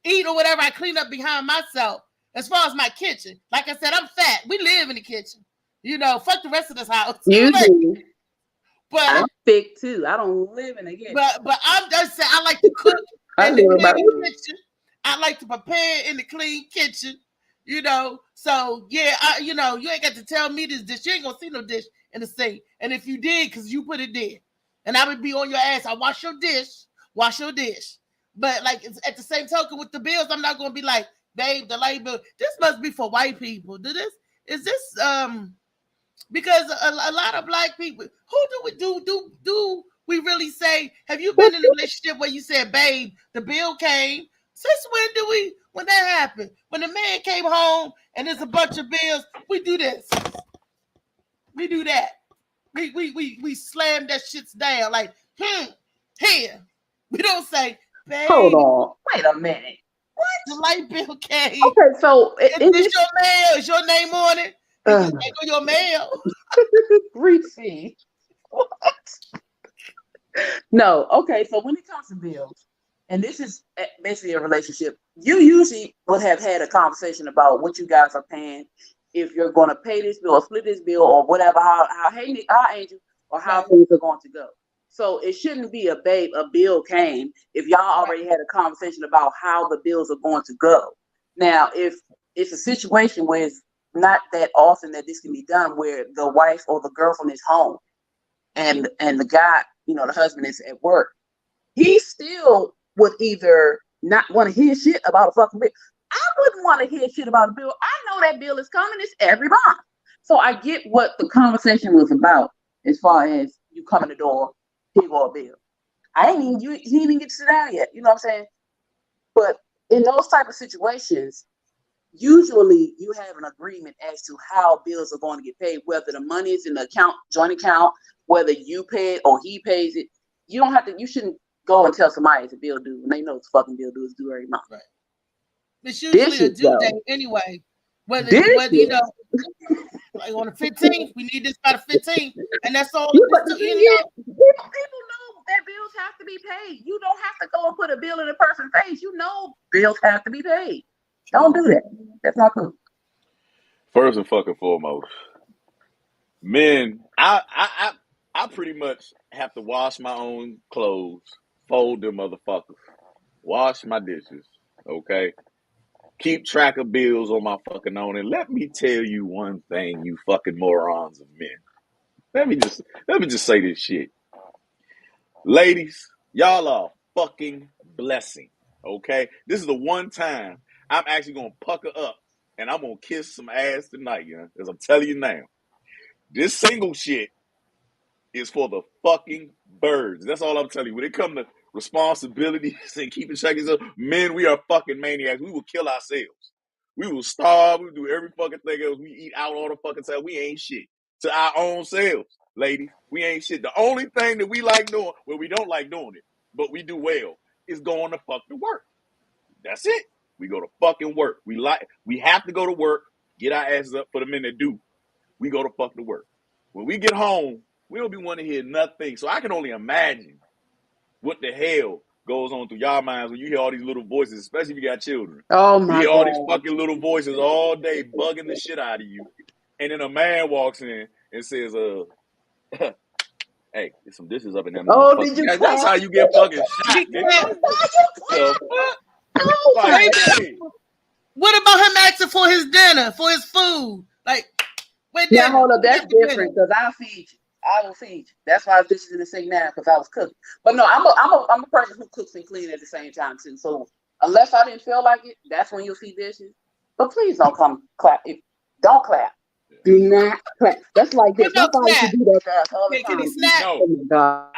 eat or whatever, I clean up behind myself. As far as my kitchen, like I said, I'm fat. We live in the kitchen. You know, fuck the rest of this house. You do. But I'm thick too. I don't live in a kitchen. But I'm just saying, I like to cook in the clean kitchen. I like to prepare in the clean kitchen. You know, so yeah, you know, you ain't got to tell me this dish. You ain't gonna see no dish in the sink. And if you did, because you put it there, and I would be on your ass, I wash your dish. But like at the same token with the bills, I'm not gonna be like, babe, the light bill. This must be for white people. is this because a lot of black people, who do we really say, have you been in a relationship where you said, babe, the bill came? Since when that happened? When the man came home and there's a bunch of bills, we do this. We do that. We slam that shit down like, here. We don't say, babe. Hold on. Wait a minute. What? The light bill came. Okay, so is your mail? Is your name on it? Is your mail? Receipt. What? No. Okay, so when it comes to bills, and this is basically a relationship, you usually would have had a conversation about what you guys are paying, if you're going to pay this bill or split this bill or whatever, how Angel, or how things are going to go. So it shouldn't be a bill came if y'all already had a conversation about how the bills are going to go. Now, if it's a situation where it's not that often that this can be done, where the wife or the girlfriend is home and the guy, the husband is at work, he still would either not want to hear shit about a fucking bill. I wouldn't want to hear shit about a bill. I know that bill is coming. It's every month. So I get what the conversation was about as far as you come in the door, here go a bill. He didn't even get to sit down yet. You know what I'm saying? But in those type of situations, usually you have an agreement as to how bills are going to get paid, whether the money is in the account, joint account, whether you pay it or he pays it. You shouldn't go and tell somebody it's a bill due when they know it's fucking bill due is due every month. Right. It's usually a due date anyway. Whether like on the 15th, we need this by the 15th, and that's all. But people know that bills have to be paid. You don't have to go and put a bill in a person's face. You know bills have to be paid. Don't do that. That's not cool. First and fucking foremost, men, I pretty much have to wash my own clothes, fold them motherfuckers, wash my dishes, okay? Keep track of bills on my fucking own. And let me tell you one thing, you fucking morons of men. Let me just say this shit. Ladies, y'all are a fucking blessing, okay? This is the one time I'm actually going to pucker up and I'm going to kiss some ass tonight, because I'm telling you now. This single shit is for the fucking birds. That's all I'm telling you. When it comes to responsibilities and keeping track of yourself, men, we are fucking maniacs. We will kill ourselves. We will starve. We will do every fucking thing else. We eat out all the fucking time. We ain't shit to our own selves, ladies. We ain't shit. The only thing that we like doing, well, we don't like doing it, but we do well, is going to fucking work. That's it. We go to fucking work. We have to go to work, get our asses up for the men that do. We go to fucking work. When we get home, we don't be wanting to hear nothing. So I can only imagine what the hell goes on through y'all minds when you hear all these little voices, especially if you got children. Oh my God. You hear all these fucking little voices all day bugging the shit out of you. And then a man walks in and says, hey, there's some dishes up in there. Oh, did you clap? That's how you get fucking shot, nigga. What about him asking for his dinner, for his food? Like, now hold up, that's different because I'll feed you. I will feed you. That's why this is in the sink now, because I was cooking. But no, I'm a person who cooks and cleans at the same time too. So unless I didn't feel like it, that's when you'll see dishes. But please don't come clap. Don't clap. Do not clap. That's like this. Nobody can do that to us all the time. No. Oh my God.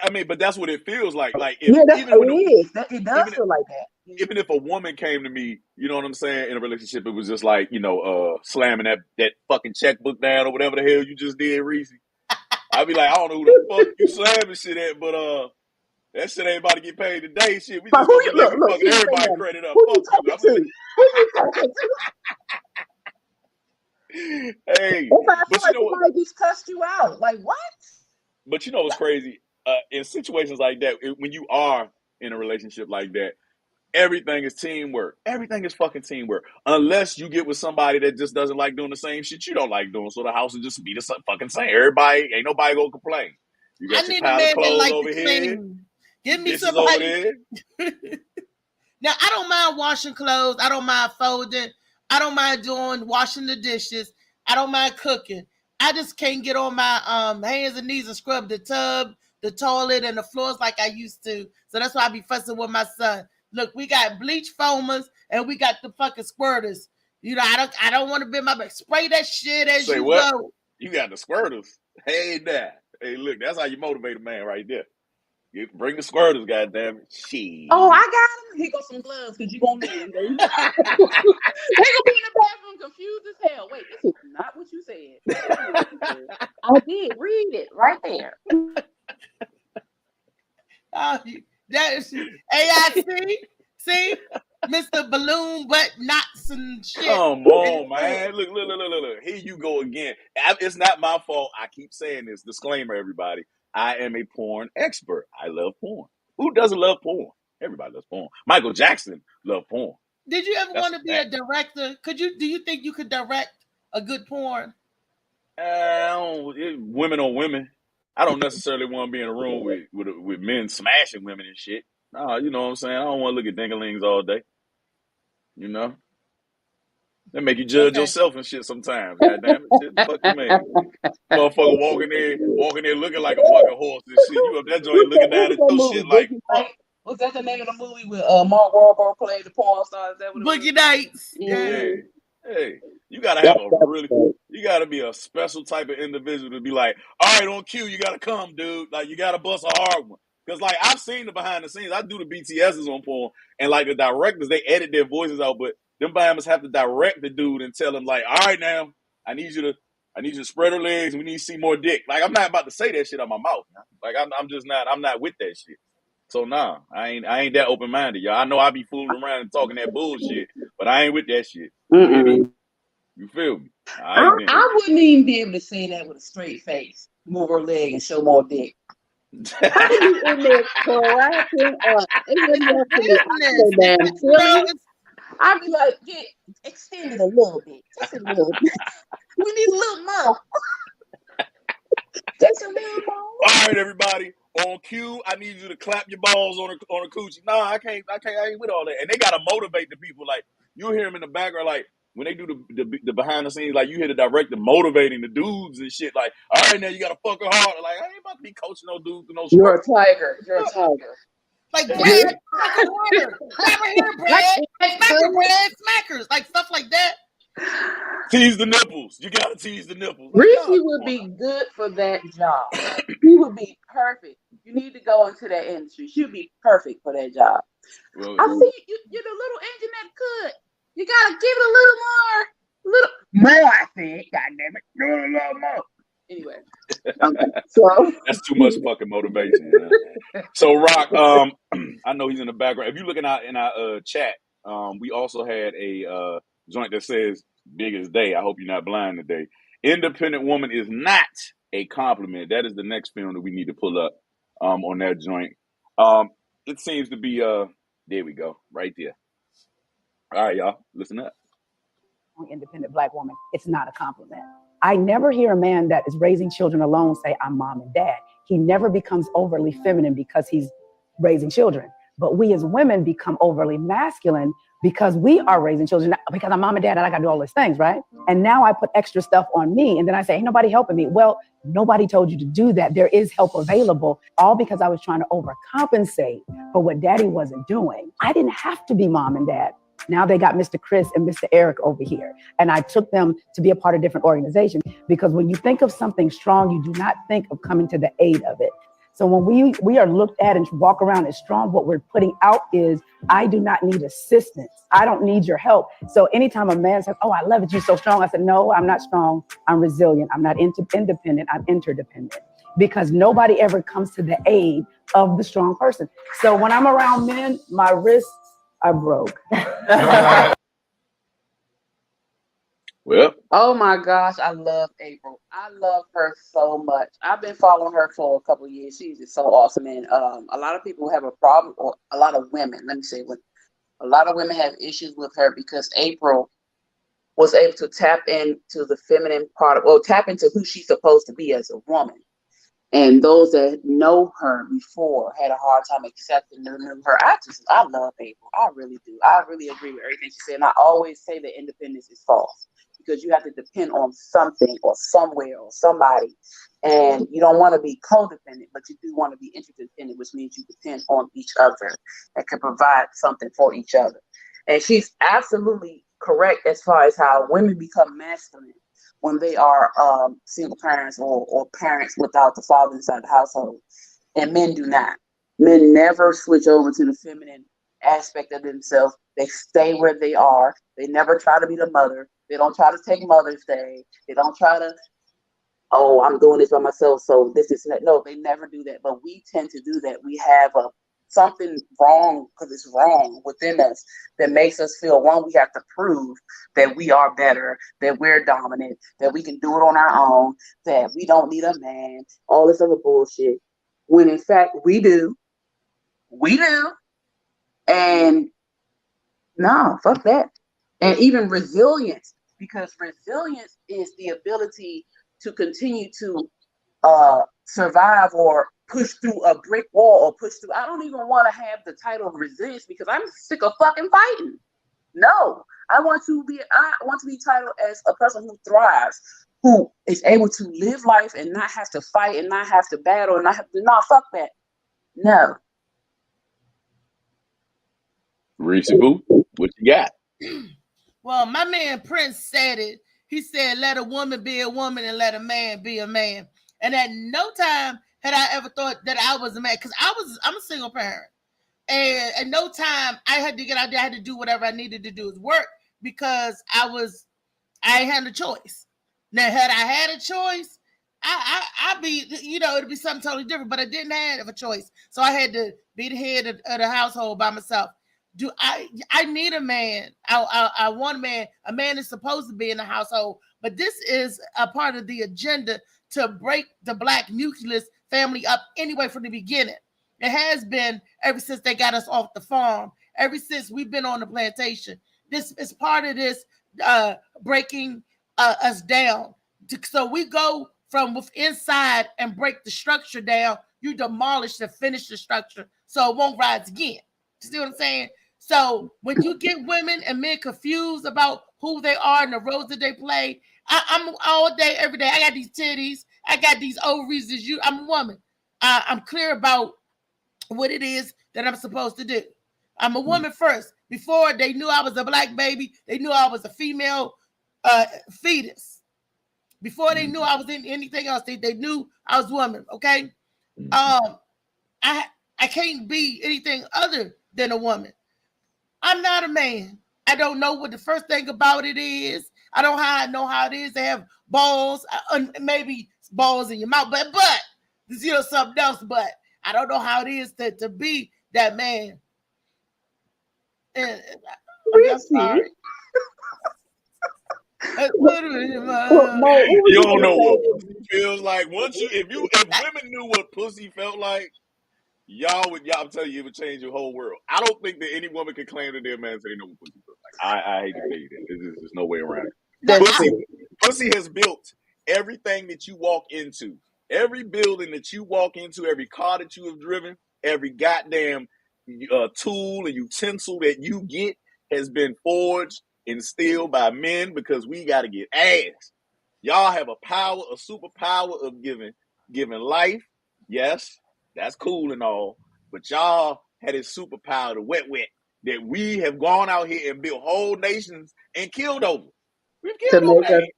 I mean, but that's what it feels like. Like, that's what it is. It does feel like that. Even if a woman came to me, you know what I'm saying, in a relationship, it was just like, slamming that fucking checkbook down or whatever the hell you just did, Reese. I'd be like, I don't know who the fuck you slamming shit at, but that shit ain't about to get paid today. Shit, we just gonna be like, fucking everybody credit up. Who you talking to? Who you talking to? Hey, but you know what? Somebody just cussed you out. Like, what? But you know what's crazy? In situations like that, when you are in a relationship like that, everything is teamwork. Everything is fucking teamwork. Unless you get with somebody that just doesn't like doing the same shit you don't like doing. So the house will just be the fucking same. Ain't nobody gonna complain. You got your pile of clothes over here. Give me somebody. Now, I don't mind washing clothes. I don't mind folding. I don't mind washing the dishes. I don't mind cooking. I just can't get on my hands and knees and scrub the tub, the toilet, and the floors like I used to. So that's why I be fussing with my son. Look, we got bleach foamers and we got the fucking squirters. You know, I don't want to be my back. Spray that shit as Say you what? go. You got the squirters. Hey, now. Hey, look, that's how you motivate a man right there. Bring the squirters, goddammit. Shit. Oh, I got him. Here goes some gloves because you gonna need them. They gonna be in the bathroom confused as hell. Wait, this is not what you said. I did read it right there. That is AIC. See, Mr. Balloon Butt Knots and shit. Come on, man. Look. Here you go again. It's not my fault. I keep saying this. Disclaimer, everybody. I am a porn expert. I love porn. Who doesn't love porn? Everybody loves porn. Michael Jackson loved porn. Did you ever want to be a director? Do you think you could direct a good porn? Women on women. I don't necessarily want to be in a room with men smashing women and shit. No, you know what I'm saying? I don't want to look at dinglings all day. You know? They make you judge yourself and shit sometimes. Goddamn it. Shit, fuck you, man. Motherfucker walking there looking like a fucking horse and shit. You up that joint looking down at your shit like, fuck. Was that the name of the movie with Mark Wahlberg played the porn star? Is that what Boogie Nights? Yeah. Hey, you gotta have you gotta be a special type of individual to be like, all right, on cue, you gotta come, dude. Like, you gotta bust a hard one. Because, like, I've seen the behind the scenes. I do the BTSs on porn, and, like, the directors, they edit their voices out, but them BAMs have to direct the dude and tell him, like, all right, now, I need you to spread her legs. We need to see more dick. Like, I'm not about to say that shit out my mouth. Like, I'm not with that shit. So nah, I ain't that open minded, y'all. I know I be fooling around and talking that bullshit, but I ain't with that shit. You feel me? I wouldn't even be able to say that with a straight face. Move her leg and show more dick. How do you in there cracking up? I'd be like, get extended a little bit, just a little bit. We need a little more. Just a little more. All right, everybody. On cue, I need you to clap your balls on a coochie. Nah, I can't. I ain't with all that. And they gotta motivate the people. Like, you hear them in the background, like when they do the behind the scenes, like you hear the director motivating the dudes and shit. Like, all right, now you gotta fuck her hard. Like, I ain't about to be coaching no dudes to no. You're a tiger. You're a tiger. Like, Brad, smack her here. Grab her here, Brad. Smack her, Brad. Smack her. Like, stuff like that. Tease the nipples. You gotta tease the nipples. Like, Reese would be good for that job. He would be perfect. You need to go into that industry. She would be perfect for that job. Well, I see you're the little engine that could. You gotta give it a little more. I said, God damn it, do it a little more. Anyway, so that's too much fucking motivation. So, Rock, I know he's in the background. If you look in our chat, we also had a joint that says "Big as Day." I hope you're not blind today. Independent woman is not a compliment. That is the next film that we need to pull up on that joint. It seems to be there we go, right there. All right, y'all, listen up. Independent Black woman, it's not a compliment. I never hear a man that is raising children alone say, I'm mom and dad. He never becomes overly feminine because he's raising children. But we as women become overly masculine because we are raising children, because I'm mom and dad and I gotta do all these things, right? And now I put extra stuff on me and then I say, ain't nobody helping me. Well, nobody told you to do that. There is help available, all because I was trying to overcompensate for what daddy wasn't doing. I didn't have to be mom and dad. Now they got Mr. Chris and Mr. Eric over here. And I took them to be a part of different organizations because when you think of something strong, you do not think of coming to the aid of it. So when we are looked at and walk around as strong, what we're putting out is, I do not need assistance. I don't need your help. So anytime a man says, oh, I love it, you're so strong. I said, no, I'm not strong. I'm resilient. I'm not independent. I'm interdependent. Because nobody ever comes to the aid of the strong person. So when I'm around men, my wrists are broke. Well, oh my gosh, I love April. I love her so much. I've been following her for a couple of years. She's just so awesome. And a lot of people have a problem, or a lot of women, let me say, a lot of women have issues with her because April was able to tap into the feminine part, tap into who she's supposed to be as a woman. And those that know her before had a hard time accepting her. I love April. I really do. I really agree with everything she said. And I always say that independence is false because you have to depend on something or somewhere or somebody. And you don't want to be codependent, but you do want to be interdependent, which means you depend on each other and can provide something for each other. And she's absolutely correct as far as how women become masculine when they are single parents or parents without the father inside the household, and men do not. Men never switch over to the feminine aspect of themselves. They stay where they are. They never try to be the mother. They don't try to take Mother's Day. They don't try to, oh, I'm doing this by myself, so this is that. No, they never do that. But we tend to do that. We have something wrong, because it's wrong within us, that makes us feel, one, we have to prove that we are better, that we're dominant, that we can do it on our own, that we don't need a man, all this other bullshit. When in fact we do. We do. And no, fuck that. And even resilience, because resilience is the ability to continue to survive or push through a brick wall or push through. I don't even want to have the title of resilience because I'm sick of fucking fighting. No, I want to be titled as a person who thrives, who is able to live life and not have to fight and not have to battle and not have to, no, fuck that. No. Reese Boo, what you got? Well, my man Prince said it. He said, let a woman be a woman and let a man be a man. And at no time had I ever thought that I was a man, because I'm a single parent. And at no time I had to get out there, I had to do whatever I needed to do, is work, because I had a choice. Now, had I had a choice, I'd be, it'd be something totally different, but I didn't have a choice. So I had to be the head of the household by myself. I need a man. I want a man. A man is supposed to be in the household, but this is a part of the agenda to break the Black nucleus family up anyway from the beginning. It has been ever since they got us off the farm, ever since we've been on the plantation. This is part of this breaking us down. So we go from inside and break the structure down. You demolish to finish the structure so it won't rise again. You see what I'm saying? So when you get women and men confused about who they are and the roles that they play, I'm all day, every day. I got these titties. I got these ovaries. I'm a woman. I'm clear about what it is that I'm supposed to do. I'm a woman first. Before they knew I was a Black baby, they knew I was a female fetus. Before they knew I was in anything else, they knew I was a woman. Okay. I can't be anything other than a woman. I'm not a man. I don't know what the first thing about it is. I don't know how it is to have balls, maybe balls in your mouth, but something else. But I don't know how it is to be that man. And I'm sorry. You don't know what pussy feels like. If women knew what pussy felt like, I'm telling you, it would change your whole world. I don't think that any woman can claim that they're a man and say they know what pussy feels like. I hate to tell you that. There's no way around it. Pussy has built everything that you walk into. Every building that you walk into, every car that you have driven, every goddamn tool and utensil that you get has been forged and still by men, because we got to get ass. Y'all have a superpower of giving life. Yes, that's cool and all, but y'all had a superpower, the wet, that we have gone out here and built whole nations and killed over. We've killed over that.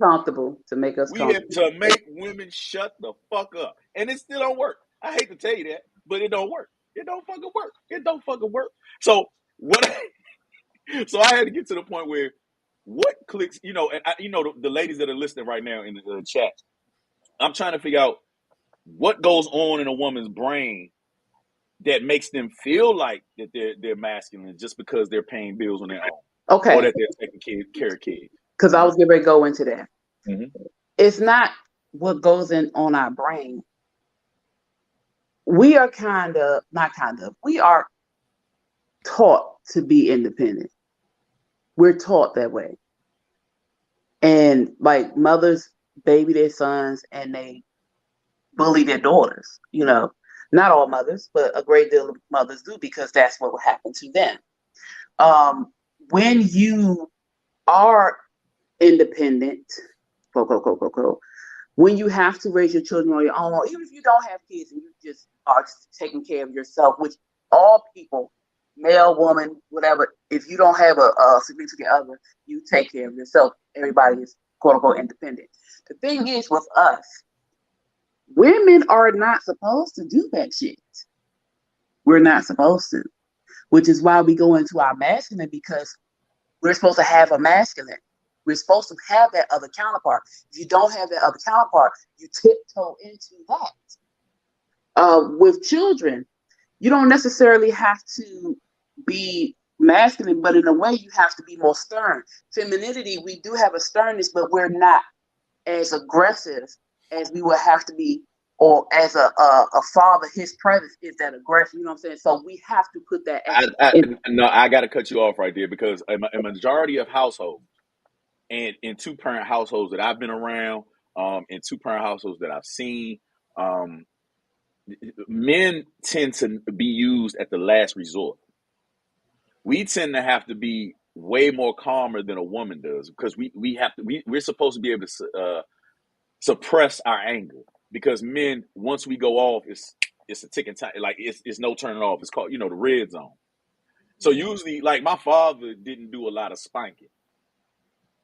To make us we have to make women shut the fuck up, and it still don't work. I hate to tell you that, but it don't work. It don't fucking work. It don't fucking work. So so I had to get to the point where what clicks, and the ladies that are listening right now in the chat, I'm trying to figure out what goes on in a woman's brain that makes them feel like that they're masculine just because they're paying bills on their own. Okay. Or that they're taking care of kids. Because I was getting ready to go into that. Mm-hmm. It's not what goes on our brain. We are we are taught to be independent. We're taught that way. And like mothers baby their sons and they bully their daughters, Not all mothers, but a great deal of mothers do, because that's what will happen to them. When you are independent, when you have to raise your children on your own, even if you don't have kids and you just are taking care of yourself, which all people male, woman, whatever. If you don't have a significant other, you take care of yourself. Everybody is quote unquote independent. The thing is with us, women are not supposed to do that shit. We're not supposed to, which is why we go into our masculine, because we're supposed to have a masculine. We're supposed to have that other counterpart. If you don't have that other counterpart, you tiptoe into that. With children, you don't necessarily have to be masculine, but in a way, you have to be more stern. Femininity, we do have a sternness, but we're not as aggressive as we would have to be, or as a father, his presence is that aggressive. You know what I'm saying? So we have to put that. No, I got to cut you off right there, because a majority of households, and in two-parent households that I've been around, in two-parent households that I've seen, men tend to be used at the last resort. We tend to have to be way more calmer than a woman does, because we're supposed to be able to suppress our anger, because men, once we go off, it's a ticking time. Like it's no turning off. It's called, the red zone. So usually, like, my father didn't do a lot of spanking,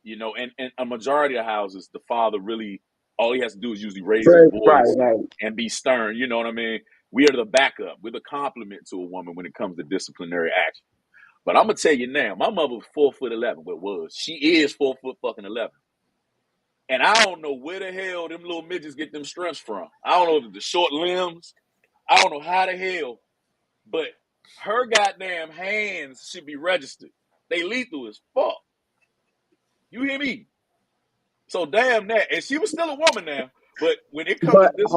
and a majority of houses, the father really, all he has to do is usually raise his voice and be stern. You know what I mean? We are the backup. We're the complement to a woman when it comes to disciplinary action. But I'm gonna tell you now, my mother was 4'11". Well, she is 4'11". And I don't know where the hell them little midgets get them strengths from. I don't know if it's the short limbs. I don't know how the hell, but her goddamn hands should be registered. They lethal as fuck. You hear me? So damn that. And she was still a woman now. But when it comes to this,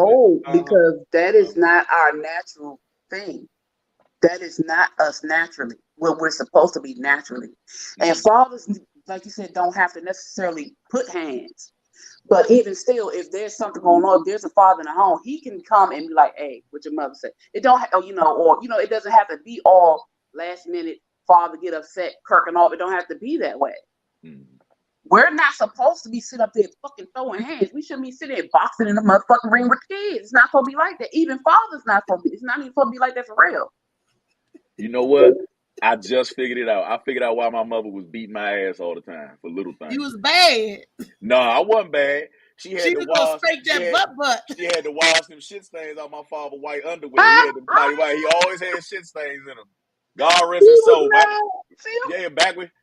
because that is not our natural thing. That is not us naturally. What we're supposed to be naturally. And fathers, like you said, don't have to necessarily put hands. But even still, if there's something going on, if there's a father in the home, he can come and be like, "Hey, what your mother said." It don't, it doesn't have to be all last minute. Father get upset, kirking off. It don't have to be that way. We're not supposed to be sitting up there fucking throwing hands. We shouldn't be sitting there boxing in the motherfucking ring with kids. It's not supposed to be like that. Even fathers not supposed to be. It's not even supposed to be like that for real. You know what? I just figured it out. I figured out why my mother was beating my ass all the time for little things. You was bad. No, I wasn't bad. She had to wash. She had to wash them shit stains on my father's white underwear. He had them white. He always had shit stains in them. God rest his soul.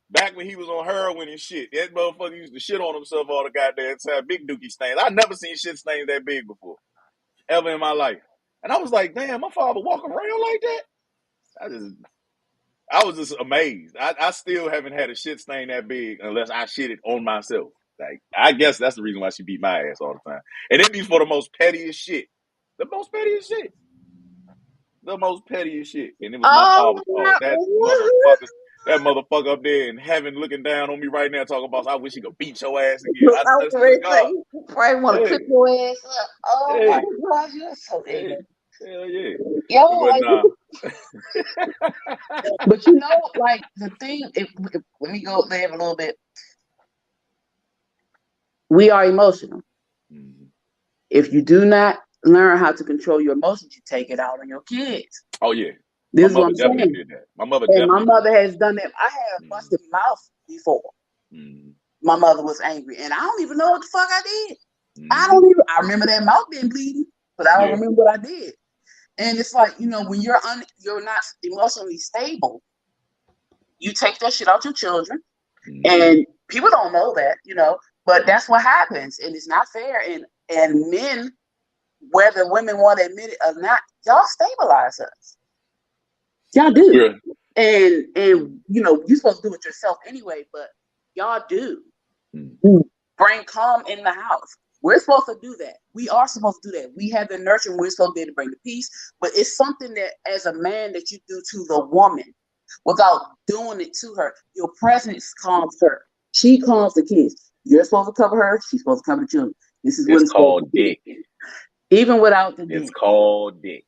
Back when he was on heroin and shit, that motherfucker used to shit on himself all the goddamn time. Big dookie stains. I never seen shit stains that big before, ever in my life. And I was like, damn, my father walking around like that. I was just amazed. I still haven't had a shit stain that big unless I shit it on myself. Like, I guess that's the reason why she beat my ass all the time. And it be for the most pettiest shit. The most pettiest shit. The most pettiest shit. And it was my father's fault. That motherfucker up there in heaven looking down on me right now talking about, I wish he could beat your ass again. I probably want to pick your ass up. Oh my God, you're so ignorant. Hell yeah. But you know, like the thing, let me go there a little bit. We are emotional. If you do not learn how to control your emotions, you take it out on your kids. Oh yeah. This is what I'm saying. Did that. My mother has done that. I have busted mouth before. My mother was angry, and I don't even know what the fuck I did. I remember that mouth being bleeding, but I don't remember what I did. And it's like, when you're not emotionally stable, you take that shit out your children, and people don't know that, but that's what happens, and it's not fair. And men, whether women want to admit it or not, y'all stabilize us. Y'all do. And you're supposed to do it yourself anyway, but y'all do. Bring calm in the house. We're supposed to do that. We are supposed to do that. We have the nurturing. We're supposed to be able to bring the peace. But it's something that, as a man, that you do to the woman without doing it to her. Your presence calms her. She calms the kids. You're supposed to cover her. She's supposed to cover the children. This is what it's called dick. Even without the dick. It's called dick.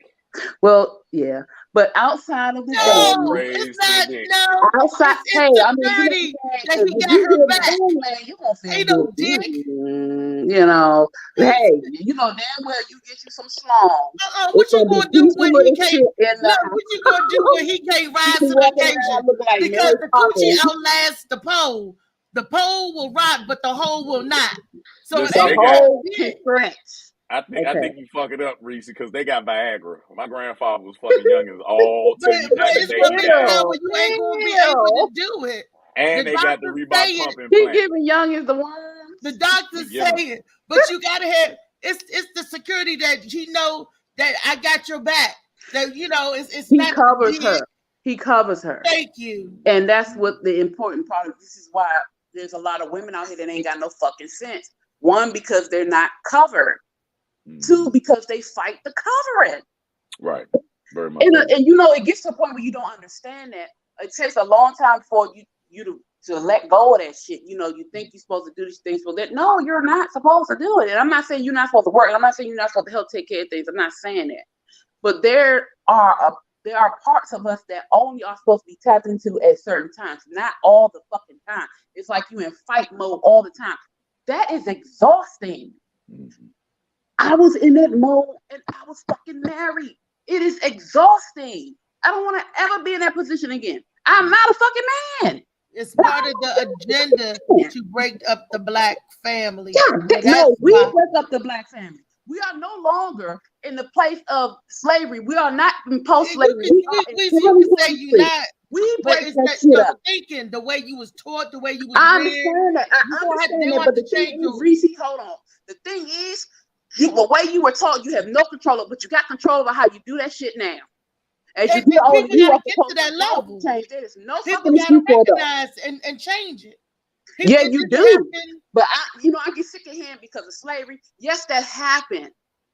Well, yeah, but outside of the No, baby, it's not. No, outside, it's hey, I mean, security that if he got you her get back. man, you gonna feel Ain't good. no dick. You know, hey, you know damn well you get you some slong. What you gonna do when he can't? No, what you gonna do when he can't rise to the occasion? Because the coochie outlasts the pole. The pole will rock, but the hole will not. So Listen, it they ain't got. no dick. I think you fuck it up, Reese, because they got Viagra. My grandfather was fucking youngins all till you But got the it's day gonna he be a died. time when you ain't gonna be able to do it. And The they got the doctors Reebok say pump it. implant. He giving youngins the one. The doctors say it, but you gotta have it's the security that he know that I got your back. That you know it's He not covers her. He covers her. Thank you. And that's what the important part of this is why there's a lot of women out here that ain't got no fucking sense. One, because they're not covered. Two, because they fight the covering. Right. Very much. And you know, it gets to a point where you don't understand that. It takes a long time for you to let go of that shit. You know, you think you're supposed to do these things for that. No, you're not supposed to do it. And I'm not saying you're not supposed to work. I'm not saying you're not supposed to help take care of things. I'm not saying that. But there are parts of us that only are supposed to be tapped into at certain times, not all the fucking time. It's like you in fight mode all the time. That is exhausting. I was in that mode and I was fucking married. It is exhausting. I don't want to ever be in that position again. I'm not a fucking man. It's part of the agenda to break up the black family. No, we break up the black family. We are no longer in the place of slavery. We are not in post-slavery. You can say you're not. We but break it's that shit up. Thinking, the way you was taught, the way you was I reared. understand that. I understand that. But the thing is, Reese, hold on. The thing is, the way you were taught, you have no control over, but you got control over how you do that shit now. As you get older, you are supposed to that level. Change. There is no people gotta recognize and change it. Yeah, you do. But I get sick of hearing because of slavery. Yes, that happened.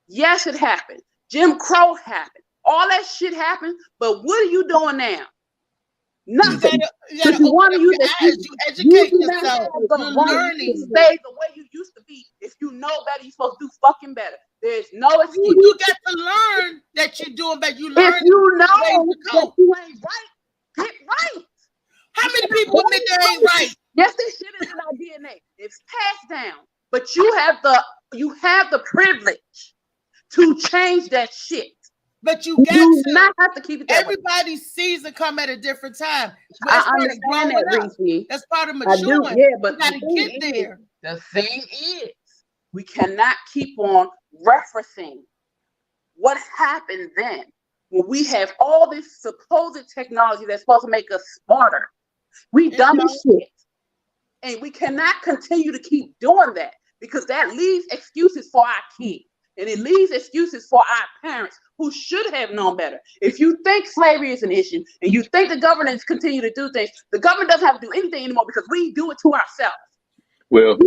Yes, it happened. Jim Crow happened. All that shit happened. But what are you doing now? Nothing. You educate yourself. You're learning. To stay the way you used to be. If you know better, you're supposed to do fucking better. There's no excuse. You got to learn that you're doing better. You learn. If you know that you ain't right, get right. How many people admit they ain't right? Yes, this shit is in our DNA. It's passed down. But you have the privilege to change that shit. But you got to not have to keep it that everybody's season come at a different time. I understand that, Reese. That's part of maturing. Yeah, but you gotta get there. The thing is, we cannot keep on referencing what happened then when we have all this supposed technology that's supposed to make us smarter. We done this shit. And we cannot continue to keep doing that because that leaves excuses for our kids. And it leaves excuses for our parents who should have known better. If you think slavery is an issue and you think the government continue to do things, the government doesn't have to do anything anymore because we do it to ourselves. Well,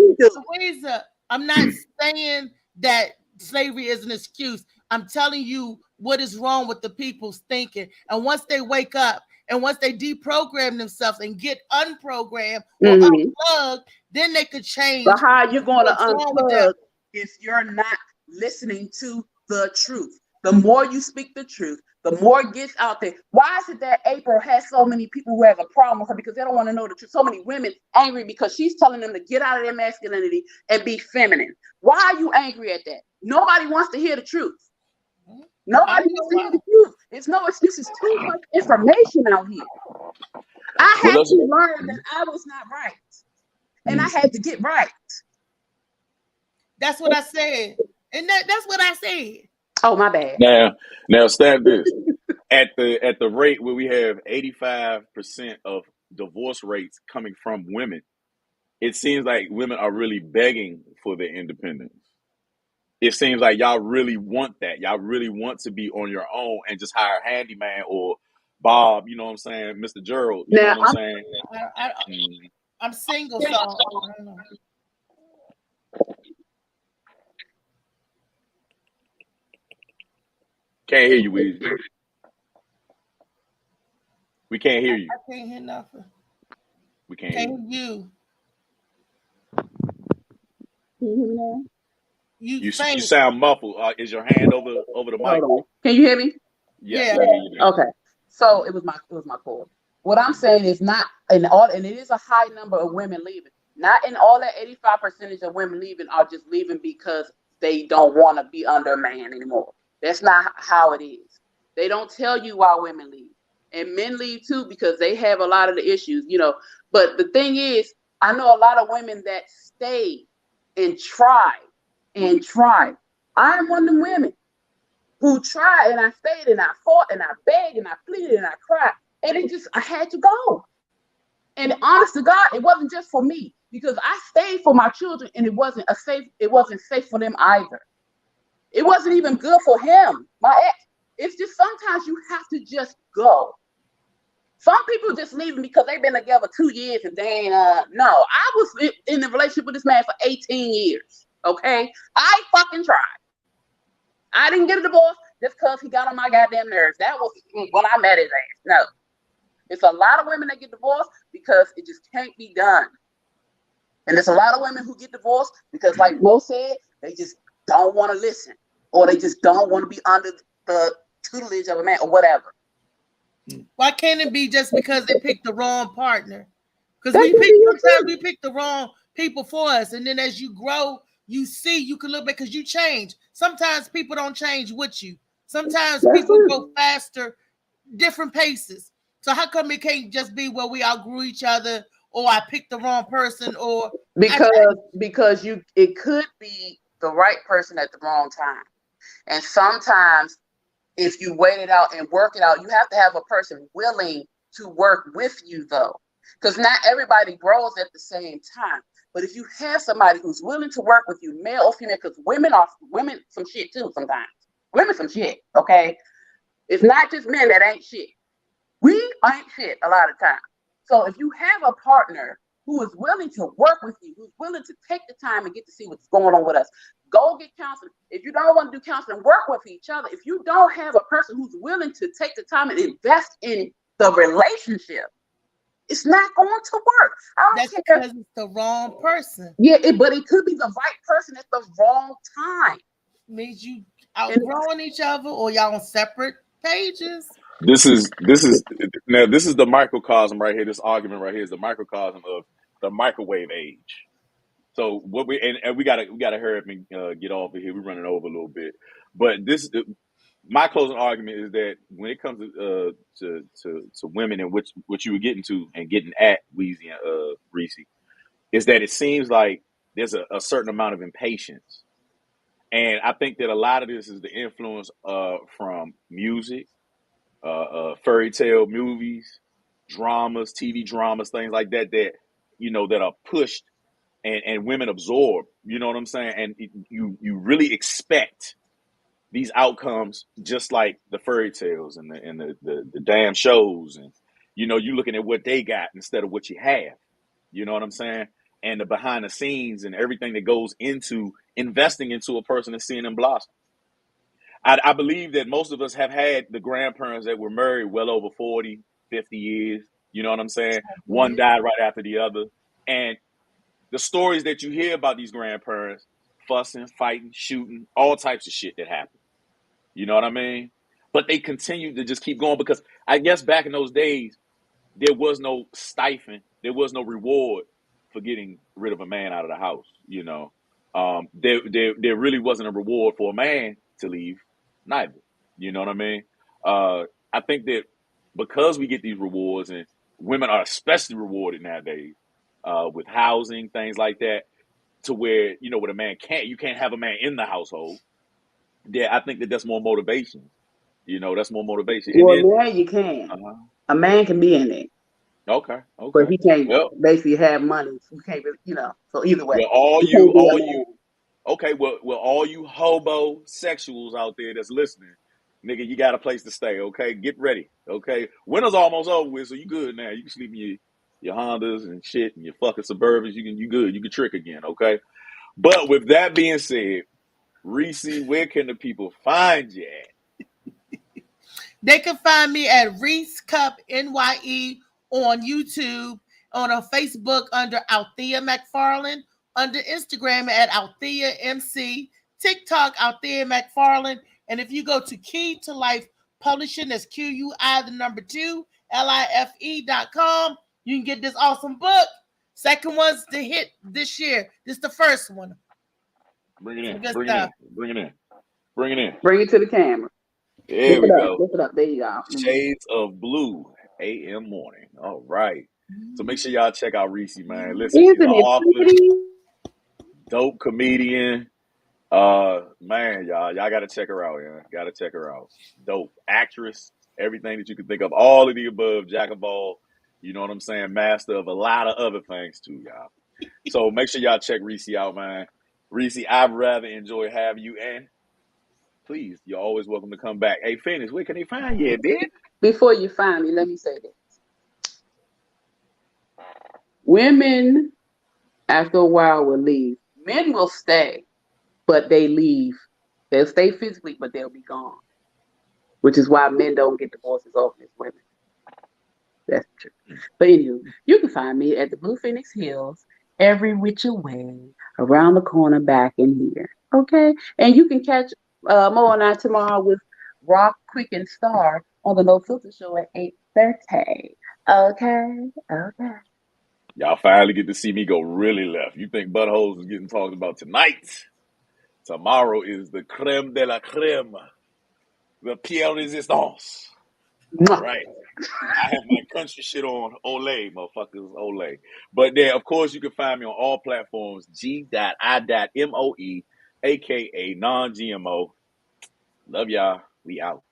I'm not saying that slavery is an excuse. I'm telling you what is wrong with the people's thinking. And once they wake up and once they deprogram themselves and get unprogrammed or unplugged, then they could change. But how are you going to unplug if you're not listening to the truth? The more you speak the truth, the more it gets out there. Why is it that April has so many people who have a problem with her because they don't want to know the truth? So many women angry because she's telling them to get out of their masculinity and be feminine. Why are you angry at that? Nobody wants to hear the truth. Nobody wants to hear the truth. It's no excuses. Too much information out here. I had to learn that I was not right. And I had to get right. That's what I said. And that's what I said. Oh, my bad. Now stab this. At the rate where we have 85% of divorce rates coming from women, it seems like women are really begging for their independence. It seems like y'all really want that. Y'all really want to be on your own and just hire a handyman or Bob, you know what I'm saying, Mr. Gerald, you know what I'm saying? I'm single, so I don't know. Can't hear you, Weezy. We can't hear you. I can't hear nothing. We can't hear you. Can you hear me now? You sound muffled. Is your hand over the mic? Can you hear me? Yeah. Okay. So it was my core. What I'm saying is not in all, and it is a high number of women leaving. Not in all that 85% of women leaving are just leaving because they don't want to be under a man anymore. That's not how it is. They don't tell you why women leave. And men leave too because they have a lot of the issues, But the thing is, I know a lot of women that stay and try and try. I'm one of them women who tried and I stayed and I fought and I begged and I pleaded and I cried. And I had to go. And honest to God, it wasn't just for me because I stayed for my children and it wasn't safe for them either. It wasn't even good for him, my ex. It's just sometimes you have to just go. Some people just leaving because they've been together 2 years and they ain't, no. I was in a relationship with this man for 18 years, okay? I fucking tried. I didn't get a divorce just because he got on my goddamn nerves. That was when I met his ass. No. It's a lot of women that get divorced because it just can't be done. And there's a lot of women who get divorced because, like Mo said, they just don't want to listen. Or they just don't want to be under the tutelage of a man or whatever. Why can't it be just because they picked the wrong partner? Because sometimes we pick the wrong people for us. And then as you grow, you can look back because you change. Sometimes people don't change with you. Sometimes people go faster, different paces. So how come it can't just be where we outgrew each other or I picked the wrong person or because it could be the right person at the wrong time. And sometimes if you wait it out and work it out, you have to have a person willing to work with you though. Because not everybody grows at the same time. But if you have somebody who's willing to work with you, male or female, because women some shit too sometimes. Women some shit, okay? It's not just men that ain't shit. We ain't shit a lot of times. So if you have a partner who is willing to work with you, who's willing to take the time and get to see what's going on with us, go get counseling. If you don't want to do counseling, work with each other. If you don't have a person who's willing to take the time and invest in the relationship, it's not going to work. That's because it's the wrong person. Yeah, but it could be the right person at the wrong time. Means you outgrowing each other or y'all on separate pages. This is the microcosm right here. This argument right here is the microcosm of the microwave age. So what we gotta hurry up and get off of here. We're running over a little bit, but my closing argument is that when it comes to women and what you were getting to and getting at Weezy and Reese, is that it seems like there's a certain amount of impatience, and I think that a lot of this is the influence from music, fairy tale movies, dramas, TV dramas, things like that that are pushed and women absorb. You know what I'm saying? And you really expect these outcomes just like the fairy tales and the damn shows, and you looking at what they got instead of what you have. You know what I'm saying? And the behind the scenes and everything that goes into investing into a person and seeing them blossom. I believe that most of us have had the grandparents that were married well over 40, 50 years. You know what I'm saying? One died right after the other. And the stories that you hear about these grandparents, fussing, fighting, shooting, all types of shit that happened. You know what I mean? But they continue to just keep going because I guess back in those days, there was no stipend. There was no reward for getting rid of a man out of the house. There really wasn't a reward for a man to leave neither. You know what I mean? I think that because we get these rewards, and women are especially rewarded nowadays with housing, things like that, to where, with a man you can't have a man in the household. Yeah, I think that's more motivation. That's more motivation. Well, you can. A man can be in it. Okay. But he can't basically have money. You can't really, so either way. Well, all you hobosexuals out there that's listening, nigga, you got a place to stay, okay? Get ready, okay? Winter's almost over with, so you good now. You can sleep in your Hondas and shit and your fucking Suburbans. You good. You can trick again, okay? But with that being said, Reese, where can the people find you at? They can find me at Reese Cup NYE on YouTube, on Facebook under Althea McFarland, under Instagram at Althea MC, TikTok Althea McFarland, and if you go to Key to Life Publishing is QUI2LIFE.com. You can get this awesome book. Second one's the hit this year. This is the first one. Bring it in. Good Bring stuff. it in. Bring it in. Bring it in. Bring it to the camera. There we go. Lift it up. There you go. Shades of Blue, AM Morning. All right. So make sure y'all check out Reese, man. Listen, she's an Isn't it author, pretty? dope comedian. Man, y'all gotta check her out, yeah. Gotta check her out. Dope actress, everything that you can think of, all of the above, jack of all, you know what I'm saying? Master of a lot of other things too, y'all. So make sure y'all check Reese out, man. Reese, I'd rather enjoy having you, and please, you're always welcome to come back. Hey, Phoenix, where can they find you, dude? Before you find me, let me say this. Women, after a while, will leave. Men will stay, but they leave. They'll stay physically, but they'll be gone. Which is why men don't get divorces often as women. That's true. But anyway, you can find me at the Blue Phoenix Hills, every which way, around the corner, back in here. Okay? And you can catch Moe and I tomorrow with Rock, Quick, and Star on the No Filter Show at 8:30. Okay? Okay. Y'all finally get to see me go really left. You think buttholes is getting talked about tonight? Tomorrow is the creme de la creme, the Pierre Resistance. All right. I have my country shit on Olay, motherfuckers, Olay. But then, of course, you can find me on all platforms, G.I.MOE, a.k.a. non-GMO. Love y'all. We out.